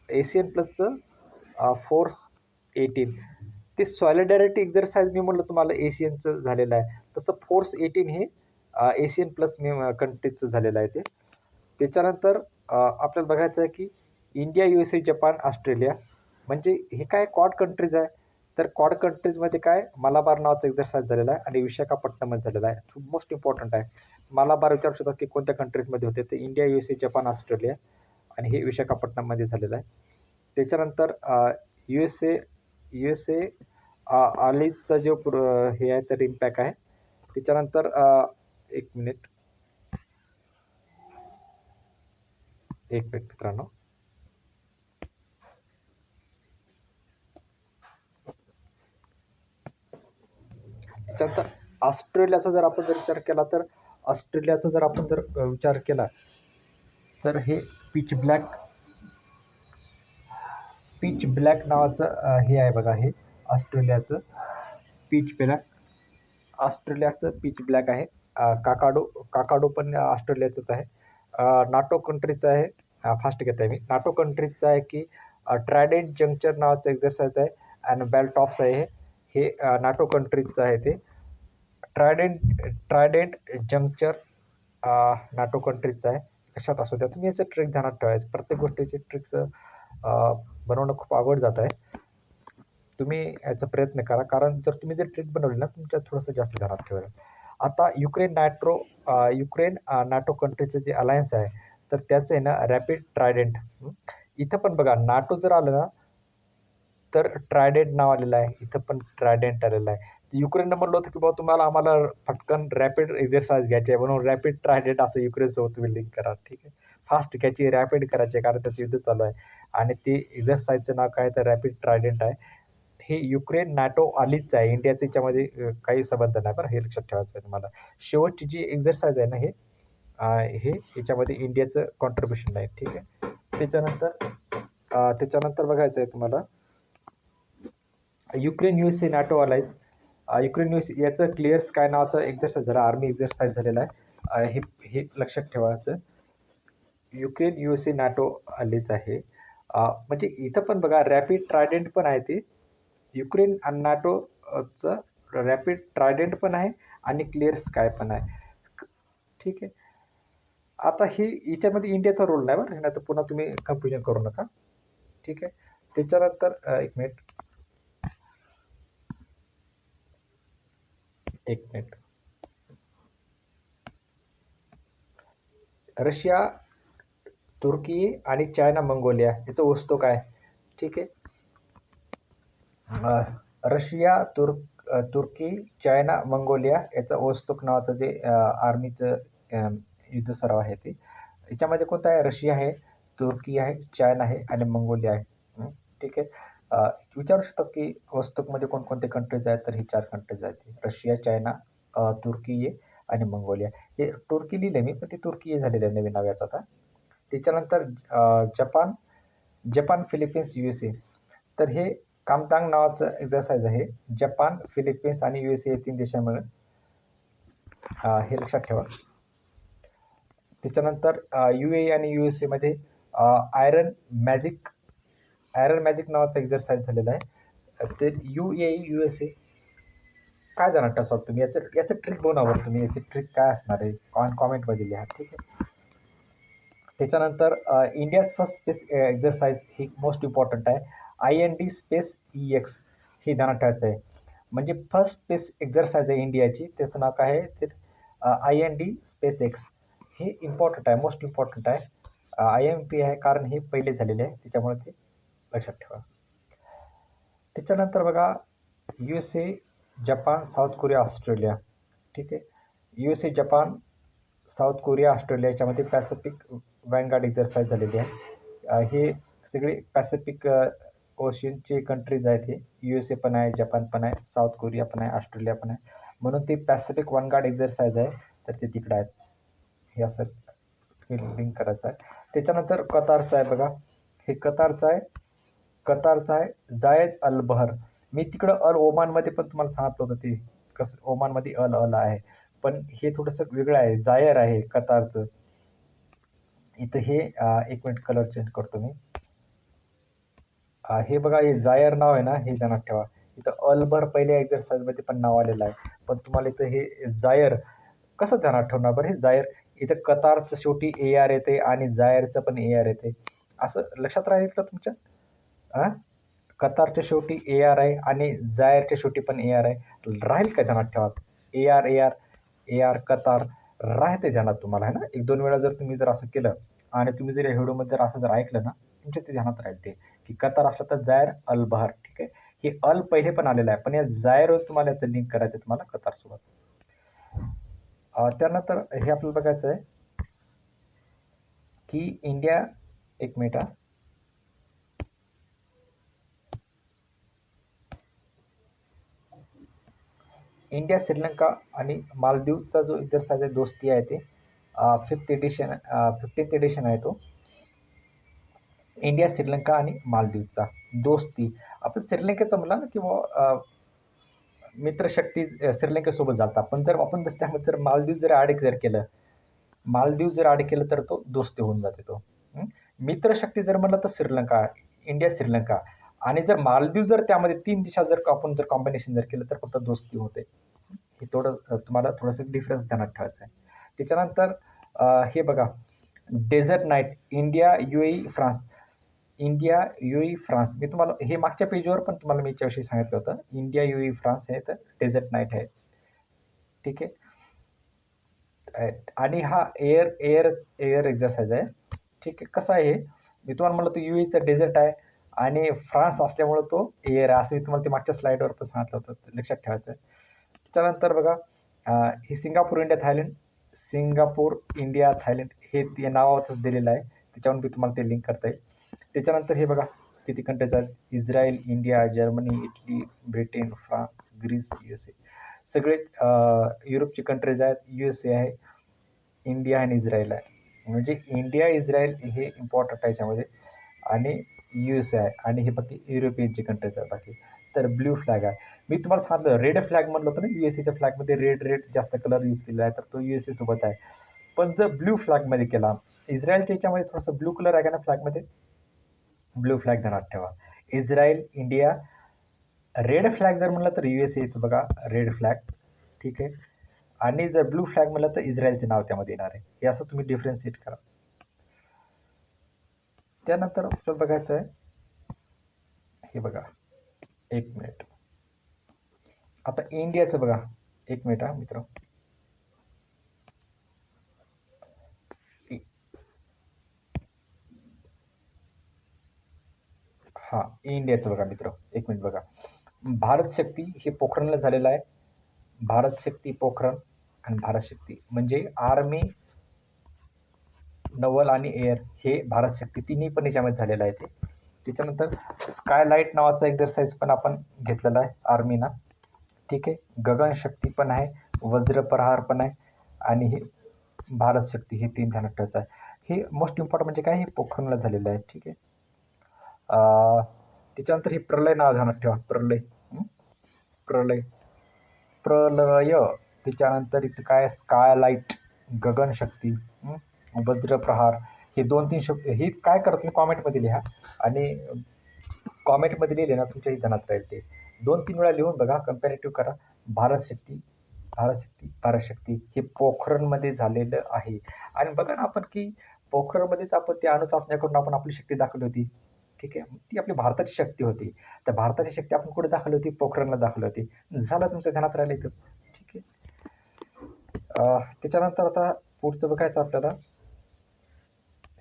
Asian प्लसचं force 18. ते सॉलिडॅरिटी एक्झरसाइज मी म्हटलं तुम्हाला एशियनचं झालेलं आहे. तसं फोर्स 18 हे एशियन प्लस कंट्रीजचं झालेलं आहे ते. त्याच्यानंतर आपल्याला बघायचं आहे की इंडिया, USA, जपान, ऑस्ट्रेलिया म्हणजे हे काय क्वाड कंट्रीज आहे. तर क्वाड कंट्रीजमध्ये काय मलाबार नावाचा एक्झरसाइज झालेला आहे आणि विशाखापट्टणममध्ये झालेला आहे. मोस्ट इम्पॉर्टंट आहे. मलाबार विचारू शकतात की कोणत्या कंट्रीजमध्ये होते. ते इंडिया, USA, जपान, ऑस्ट्रेलिया आणि हे विशाखापट्टणममध्ये झालेलं आहे. त्याच्यानंतर USA ऑलिजचा जो हे आहे तर इम्पॅक्ट आहे. त्याच्यानंतर एक मिनिट मित्रांनो. त्याच्यानंतर ऑस्ट्रेलियाचा जर आपण विचार केला तर ऑस्ट्रेलियाचा जर आपण विचार केला तर हे पिच ब्लॅक नावाचं हे आहे बघा. हे ऑस्ट्रेलियाचं पिच ब्लॅक आहे. काकाडो पण ऑस्ट्रेलियाचंच आहे. नाटो कंट्रीचं आहे. फास्ट घेत आहे मी. नाटो कंट्रीजचं आहे की ट्रायडेंट जंक्चर नावाचं एक्झरसाइज आहे आणि बेल्टॉप्स आहे. हे नाटो कंट्रीजचं आहे ते. ट्रायडेंट जंक्चर नाटो कंट्रीजचं आहे. लक्षात असू द्या. तुम्ही याचं ट्रिक ध्यानात ठेवायचं. प्रत्येक गोष्टीची ट्रिक्स बनवणं खूप अवघड जात आहे. तुम्ही याचा प्रयत्न करा, कारण जर तुम्ही ट्रिक बनवली ना तुमच्या थोडंसं जास्त ध्यानात ठेवायला. आता युक्रेन नाटो कंट्रीचं जे अलायन्स आहे तर त्याचं आहे ना रॅपिड ट्रायडेंट. इथं पण बघा नाटो जर आलं ना तर ट्रायडेंट नाव आलेलं आहे. इथं पण ट्रायडेंट आलेलं आहे. युक्रेननं म्हणलं होतं की बाबा तुम्हाला आम्हाला पटकन रॅपिड एक्झरसाइज घ्यायची आहे म्हणून रॅपिड ट्रायडेंट असं युक्रेनसोबत तुम्ही लिंक करा. ठीक आहे. फास्ट घ्यायची, रॅपिड करायची, कारण त्याचं युद्ध चालू आहे आणि ते एक्झरसाइजचं नाव काय तर रॅपिड ट्रायडेंट आहे. हे युक्रेन नाटो ऑलिजचं आहे. इंडियाचं याच्यामध्ये काही संबंध नाही बरं. हे लक्षात ठेवायचं आहे तुम्हाला. शेवटची जी एक्झरसाइज आहे ना हे याच्यामध्ये इंडियाचं कॉन्ट्रिब्युशन आहे. ठीक आहे. त्याच्यानंतर बघायचं आहे तुम्हाला Ukraine, USA, NATO alliance. Ukraine याचं क्लिअर स्काय नावाचं एक्झरसाइज झाला. आर्मी एक्झरसाइज झालेला आहे. हे लक्षात ठेवायचं. युक्रेन, USA, नाटो अलायन्स आहे. म्हणजे इथं पण बघा रॅपिड ट्रायडेंट पण आहे ते. युक्रेन आणि नाटोचं रॅपिड ट्रायडेंट पण आहे आणि क्लिअर स्काय पण आहे. ठीक आहे. आता याच्यामध्ये इंडियाचा रोल नाही बरं. नाही तर पुन्हा तुम्ही कन्फ्युजन करू नका. ठीक आहे. त्याच्यानंतर एक मिनिट. रशिया, तुर्की आणि चायना, मंगोलिया याचं वस्तू काय? ठीक आहे. रशिया, तुर्की, चायना, मंगोलिया याचं ओस्तोक नावाचं जे आर्मीचं युद्ध सराव आहे ते. याच्यामध्ये कोणतं आहे? रशिया आहे, तुर्की आहे, चायना आहे आणि मंगोलिया आहे. ठीक आहे. विचारू शकतात की वस्तूकमध्ये कोणकोणते कंट्रीज आहेत, तर ही 4 कंट्रीज आहेत. रशिया, चायना, तुर्की आणि मंगोलिया. हे तुर्की लिहिलं मी, पण ते तुर्की झालेलं आहे नवीन नाव याचं आता. त्याच्यानंतर जपान, फिलिपिन्स, USA. तर हे कामतांग नावाचं एक्झरसाइज आहे. जपान, फिलिपिन्स आणि USA या 3 देशांमुळे हे लक्षात ठेवा. त्याच्यानंतर UAE आणि USA मध्ये आयरन मॅजिक नावाचा एक्झरसाइज झालेला आहे. ते UAE, USA काय जाणार टसॉल तुम्ही याचं ट्रिक बनवा. तुम्ही याची ट्रिक काय असणार आहे कॉमेंटमध्ये लिहा. ठीक आहे. त्याच्यानंतर इंडियाज फर्स्ट स्पेस एक्झरसाइज ही मोस्ट इम्पॉर्टंट आहे. IND स्पेस EX हे ध्यानात ठेवायचं आहे. म्हणजे फर्स्ट स्पेस एक्झरसाइज आहे इंडियाची. त्याचं नाव काय आहे तर IND स्पेस X. हे इम्पॉर्टंट आहे, मोस्ट इम्पॉर्टंट आहे. IMP आहे कारण हे पहिले झालेले आहे, त्याच्यामुळे ते लक्षात ठेवा. त्याच्यानंतर बघा USA, Japan, south Korea, Australia. ठीक आहे. USA, Japan, south Korea, Australia याच्यामध्ये पॅसिफिक वॅनगार्ड एक्झरसाइज झालेली आहे. हे सगळे पॅसिफिक ओशियनचे कंट्रीज आहेत. हे USA पण आहे, जपान पण आहे, साऊथ कोरिया पण आहे, ऑस्ट्रेलिया पण आहे. म्हणून ते पॅसिफिक वन गार्ड एक्झरसाइज आहे, तर ते तिकडं आहेत. हे असं लिंक करायचं आहे. त्याच्यानंतर कतारचं आहे बघा, हे कतारचं आहे जायद अल बहर. मी तिकडं अल ओमानमध्ये पण तुम्हाला सांगितलं होतं ते कसं ओमानमध्ये अल आहे, पण हे थोडंसं वेगळं आहे. जायर आहे कतारचं. इथं हे एक मिनिट कलर चेंज करतो मी. हे बघा, हे जायर नाव आहे ना, हे ध्यानात ठेवा. इथं अलबर पहिल्या एक्झरसाइजमध्ये पण नाव आलेलं आहे, पण तुम्हाला इथं हे जायर कसं ध्यानात ठेवणार बरं? हे जायर इथं कतारचं शेवटी AR येते आणि जायरचं पण AR येते. असं लक्षात राहील का तुमच्या? कतारच्या शेवटी AR आहे आणि जायरच्या शेवटी पण AR आहे. राहील का ध्यानात ठेवा? AR कतार राहते ध्यानात तुम्हाला, आहे ना? 1-2 वेळा जर तुम्ही जर असं केलं आणि तुम्ही जर या व्हिडिओमध्ये जर असं जर ऐकलं ना, तुमच्या ते ध्यानात राहील ते, की कतार असलं तर जायर अल बहर. ठीक आहे. हे अल पहिले पण आलेलं आहे, पण या जायरवर तुम्हाला याचं लिंक करायचं तुम्हाला कतारसोबत. त्यानंतर हे आपल्याला बघायचं आहे की इंडिया, एक मिनिट इंडिया, श्रीलंका आणि मालदीवचा जो एक्झरसाइज आहे दोस्ती आहे ते 15th एडिशन आहे तो. इंडिया, श्रीलंका आणि मालदीवचा दोस्ती. आपण श्रीलंकेचं म्हणलं ना किंवा मित्रशक्ती श्रीलंकेसोबत जातात, पण जर आपण त्यामध्ये जर मालदीव जर ॲड केलं तर तो दोस्ती होऊन जाते तो. मित्रशक्ती जर म्हणलं तर श्रीलंका, इंडिया, श्रीलंका आणि जर मालदीव जर त्यामध्ये 3 देशात जर आपण जर कॉम्बिनेशन जर केलं तर फक्त दोस्ती होते. हे तुम्हाला थोडंसं डिफरन्स ध्यानात ठेवायचं आहे. त्याच्यानंतर हे बघा, desert knight India, UAE, France. India, UAE, France. मी तुम्हाला हे मागच्या पेजवर पण तुम्हाला मी याच्याविषयी सांगितलं होतं. इंडिया, UAE, फ्रान्स आहे तर डेझर्ट नाईट आहे. ठीक आहे. आणि हा एअर एक्झरसाइज आहे. ठीक आहे. कसं आहे हे? मी तुम्हाला म्हणलं होतं UAEचं डेझर्ट आहे आणि फ्रान्स असल्यामुळं तो एअर आहे, असं मी तुम्हाला ते मागच्या स्लाईडवर पण सांगितलं होतं. लक्षात ठेवायचं आहे. त्याच्यानंतर बघा, हे सिंगापूर, इंडिया, थायलंड हे ते नावावरच दिलेलं आहे. त्याच्यावरून मी तुम्हाला ते लिंक करता येईल. त्याच्यानंतर हे बघा किती कंट्रीज आहेत. Israel, India, Germany, Italy, Britain, France, Greece, USA. सगळे युरोपची कंट्रीज आहेत. USA आहे, इंडिया आणि इस्रायल आहे. म्हणजे इंडिया, इस्रायल हे इम्पॉर्टंट आहे याच्यामध्ये आणि USA आहे आणि हे बाकी युरोपियनची कंट्रीज आहेत बाकी. तर ब्ल्यू फ्लॅग आहे. मी तुम्हाला सांगितलं रेड फ्लॅग म्हणलं होतं ना, USAच्या फ्लॅगमध्ये रेड जास्त कलर यूज केलेला आहे, तर तो USA सोबत आहे. पण जर ब्ल्यू फ्लॅगमध्ये केला, इस्रायलच्या याच्यामध्ये थोडंसं ब्लू कलर आहे का ना फ्लॅगमध्ये, ब्लू फ्लॅग ध्यानात ठेवा. Israel, India. रेड फ्लॅग जर म्हणलं तर USA येतं बघा, रेड फ्लॅग. ठीक आहे. आणि जर ब्लू फ्लॅग म्हणलं तर इस्रायलचे नाव त्यामध्ये येणार आहे. हे असं तुम्ही डिफरन्शिएट करा. त्यानंतर आपल्याला बघायचं आहे, हे बघा, एक मिनिट. आता इंडियाचं बघा, एक मिनिट मित्र. इंडियाचं बघा मित्र, एक मिनिट बघा. भारत शक्ती हे पोखरणला झालेलं आहे. भारत शक्ती पोखरण आणि भारत शक्ती म्हणजे आर्मी, नवल आणि एअर हे भारत शक्ती तिन्ही पण याच्यामध्ये झालेलं आहे ते. त्याच्यानंतर स्कायलाइट नावाचा एक्झरसाइज पण आपण घेतलेला आहे आर्मीना. ठीक आहे. गगनशक्ती पण आहे, वज्रप्रहार पण आहे आणि हे भारत शक्ती हे 3 ध्यानात ठेवायचं आहे. हे मोस्ट इम्पॉर्टंट म्हणजे काय, हे पोखरणला झालेलं आहे. ठीक आहे. त्याच्यानंतर हे प्रलय नाव ध्यानात ठेवा, प्रलय. त्याच्यानंतर इथं काय, स्कायलाइट, गगनशक्ती, वज्रप्रहार हे 2-3 शब्द हे काय करा तुम्ही कॉमेंटमध्ये लिहा आणि कॉमेंटमध्ये लिहिले ना तुमच्या ध्यानात राहील ते. 2-3 वेळा लिहून बघा, कम्पॅरेटिव्ह करा. भारत शक्ती हे पोखरणमध्ये झालेलं आहे. आणि बघा ना आपण की पोखरणमध्येच आपण ते अणुचाचण्या करून आपण आपली शक्ती दाखवली होती. ठीक आहे. ती आपली भारताची शक्ती होती. तर भारताची शक्ती आपण कुठे दाखवली होती? पोखरणला दाखवली होती. झालं तुमच्या ध्यानात राहिलं इथं. ठीक आहे. त्याच्यानंतर आता पुढचं बघायचं आपल्याला,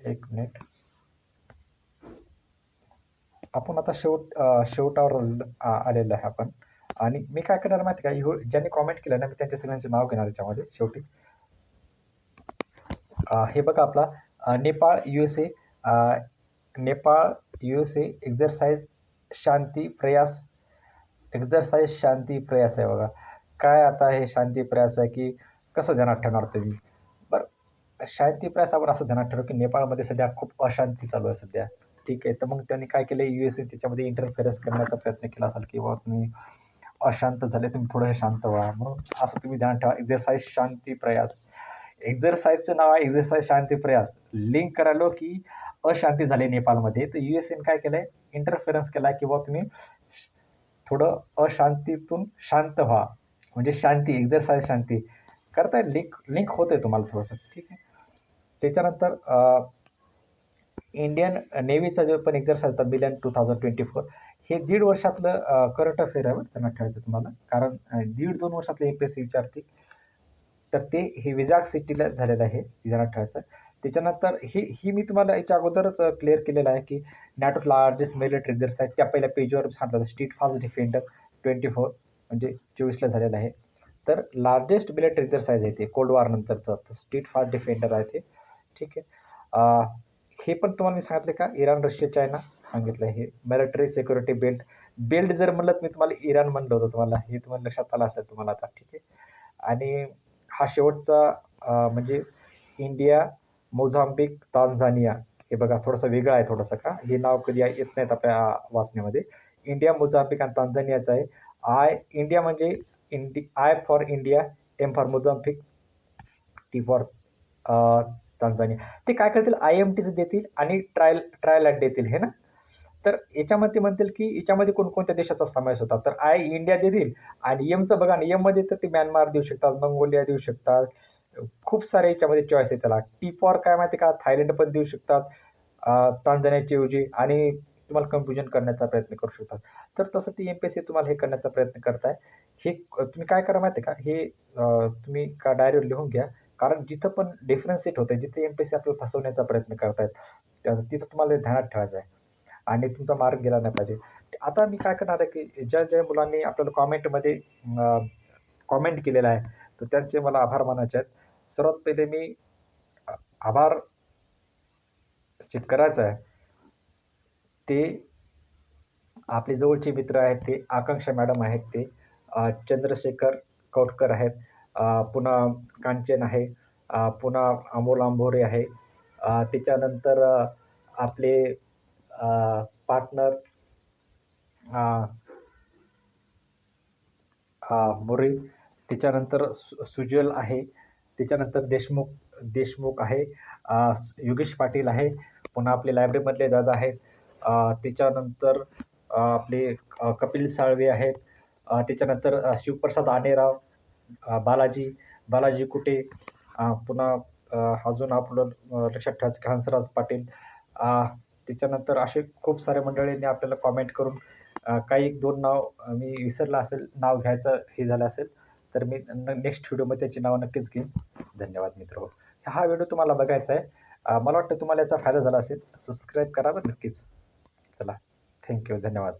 एक मिनिट. आपण आता शेवटावर आलेलं आहे आपण. आणि मी काय करणार माहिती का, ज्यांनी कॉमेंट केलं ना मी त्यांच्या सगळ्यांचे नाव घेणार याच्यामध्ये शेवटी. हे बघा आपला Nepal, USA, Nepal, USA exercise Shanti Prayas. Exercise Shanti प्रयास आहे बघा. काय आता हे शांती प्रयास आहे की कसं ध्यानात ठेवणार तुम्ही? बरं, शांती प्रयास आपण असं ध्यानात ठेवू की नेपाळमध्ये सध्या खूप अशांती चालू आहे सध्या. ठीक आहे. तर मग त्यांनी काय केलं, USA त्याच्यामध्ये इंटरफेरन्स करण्याचा प्रयत्न केला असेल की बाबा तुम्ही अशांत झाले, तुम्ही थोडेसे शांत व्हा. म्हणून असं तुम्ही ध्यान ठेवा, एक्झरसाइज शांती प्रयास. एक्झरसाइजचं नाव आहे एक्झरसाइज शांती प्रयास. लिंक करायलो की अशांती झाली नेपाळमध्ये. तर USAने काय केलंय, इंटरफेरन्स केला की बाबा तुम्ही थोडं अशांतीतून शांत व्हा. म्हणजे शांती, एक्झरसाइज शांती. करताय लिंक लिंक होतंय तुम्हाला थोडंसं. ठीक आहे. त्याच्यानंतर इंडियन नेव्हीचा जो पण एक्झरसाइज होता बिलियन 2024, हे 1.5 वर्षातलं करंट अफेअर आहे बरं, त्यांना ठेवायचं तुम्हाला. कारण 1.5-2 वर्षातलं APSC विचारते. तर ते हे विजाग सिटीला झालेलं आहे, ध्यानात ठेवायचं. त्याच्यानंतर ही मी तुम्हाला याच्या अगोदरच क्लिअर केलेलं आहे की नॅटो लार्जेस्ट मिलिटरी एक्झरसाइज त्या पहिल्या पेजवर सांगितलं होतं, स्ट्रीट फास्ट डिफेंडर 24 म्हणजे 24ला झालेलं आहे. तर लार्जेस्ट मिलिटरी एक्झरसाइज आहे ते कोल्ड वॉर नंतरचं स्ट्रीट फास्ट डिफेंडर आहे ते. ठीक आहे. हे पण तुम्हाला मी सांगितलं का इराण, रशिया, चायना सांगितलं हे मिलिटरी सिक्युरिटी बेल्ट. बेल्ट जर म्हणलं मी तुम्हाला इराण म्हणलं होतं तुम्हाला, हे तुम्हाला लक्षात आलं असेल तुम्हाला आता. ठीक आहे. आणि हा शेवटचा म्हणजे इंडिया, मोझाम्बिक, तांझानिया. हे बघा थोडंसं वेगळं आहे थोडंसं का, हे नाव कधी येत नाहीत आपल्या वाचण्यामध्ये. इंडिया, मोझाम्बिक आणि तांझानियाचं आहे. इंडिया म्हणजे I for India, M for Mozambique, T for Tanzania. ते काय करतील, IMTचं देतील आणि ट्रायलँड देतील हे ना. तर याच्यामध्ये म्हणतील की याच्यामध्ये कोणकोणत्या देशाचा समावेश होता. तर इंडिया देतील आणि एमचं बघा ना, एममध्ये तर ते म्यानमार देऊ शकतात, मंगोलिया देऊ शकतात. खूप सारे याच्यामध्ये चॉईस आहे त्याला. टी फॉर काय माहिती का, थायलंड पण देऊ शकतात तांझानियाच्या ऐवजी, आणि तुम्हाला कन्फ्युजन करण्याचा प्रयत्न करू शकतात. तर तसं ती MPSC तुम्हाला हे करण्याचा प्रयत्न करताय. हे तुम्ही काय करा माहिती का, हे तुम्ही का डायरीवर लिहून घ्या. कारण जिथं पण डिफरन्शिएट होतंय, जिथे MPSC आपल्याला फसवण्याचा प्रयत्न करतायत, तिथं तुम्हाला ध्यानात ठेवायचं आहे आणि तुमचा मार्क गेला नाही पाहिजे. आता मी काय करणार आहे की ज्या मुलांनी आपल्याला कॉमेंटमध्ये कॉमेंट केलेला आहे, तर त्यांचे मला आभार मानायचे आहेत. सर्वात पहिले मी आभार करायचा आहे ते आपले जवळचे मित्र आहेत, ते आकांक्षा मॅडम आहेत, ते चंद्रशेखर कौटकर आहेत, पुन्हा कांचन आहे, पुन्हा अमोल आंभोरे आहे, त्याच्यानंतर आपले पार्टनर मुरळी, त्याच्यानंतर सुजल आहे, त्याच्यानंतर देशमुख आहे, योगेश पाटील आहे, पुन्हा आपले लायब्ररीमधले दादा आहेत, त्याच्यानंतर आपले कपिल साळवे आहेत, त्याच्यानंतर शिवप्रसाद आनेराव, बालाजी कुटे, पुन्हा अजून आपलं लक्षात ठेवायचं की हंसराज पाटील. त्याच्यानंतर असे खूप साऱ्या मंडळींनी आपल्याला कॉमेंट करून काही 1-2 नाव मी विसरलं असेल, नाव घ्यायचं हे झालं असेल, तर मी नेक्स्ट व्हिडिओमध्ये त्याची नावं नक्कीच घेईन. धन्यवाद मित्रहो. हा व्हिडिओ तुम्हाला बघायचा आहे. मला वाटतं तुम्हाला याचा फायदा झाला असेल. सबस्क्राईब करा बरं नक्कीच. चला, थँक्यू. धन्यवाद.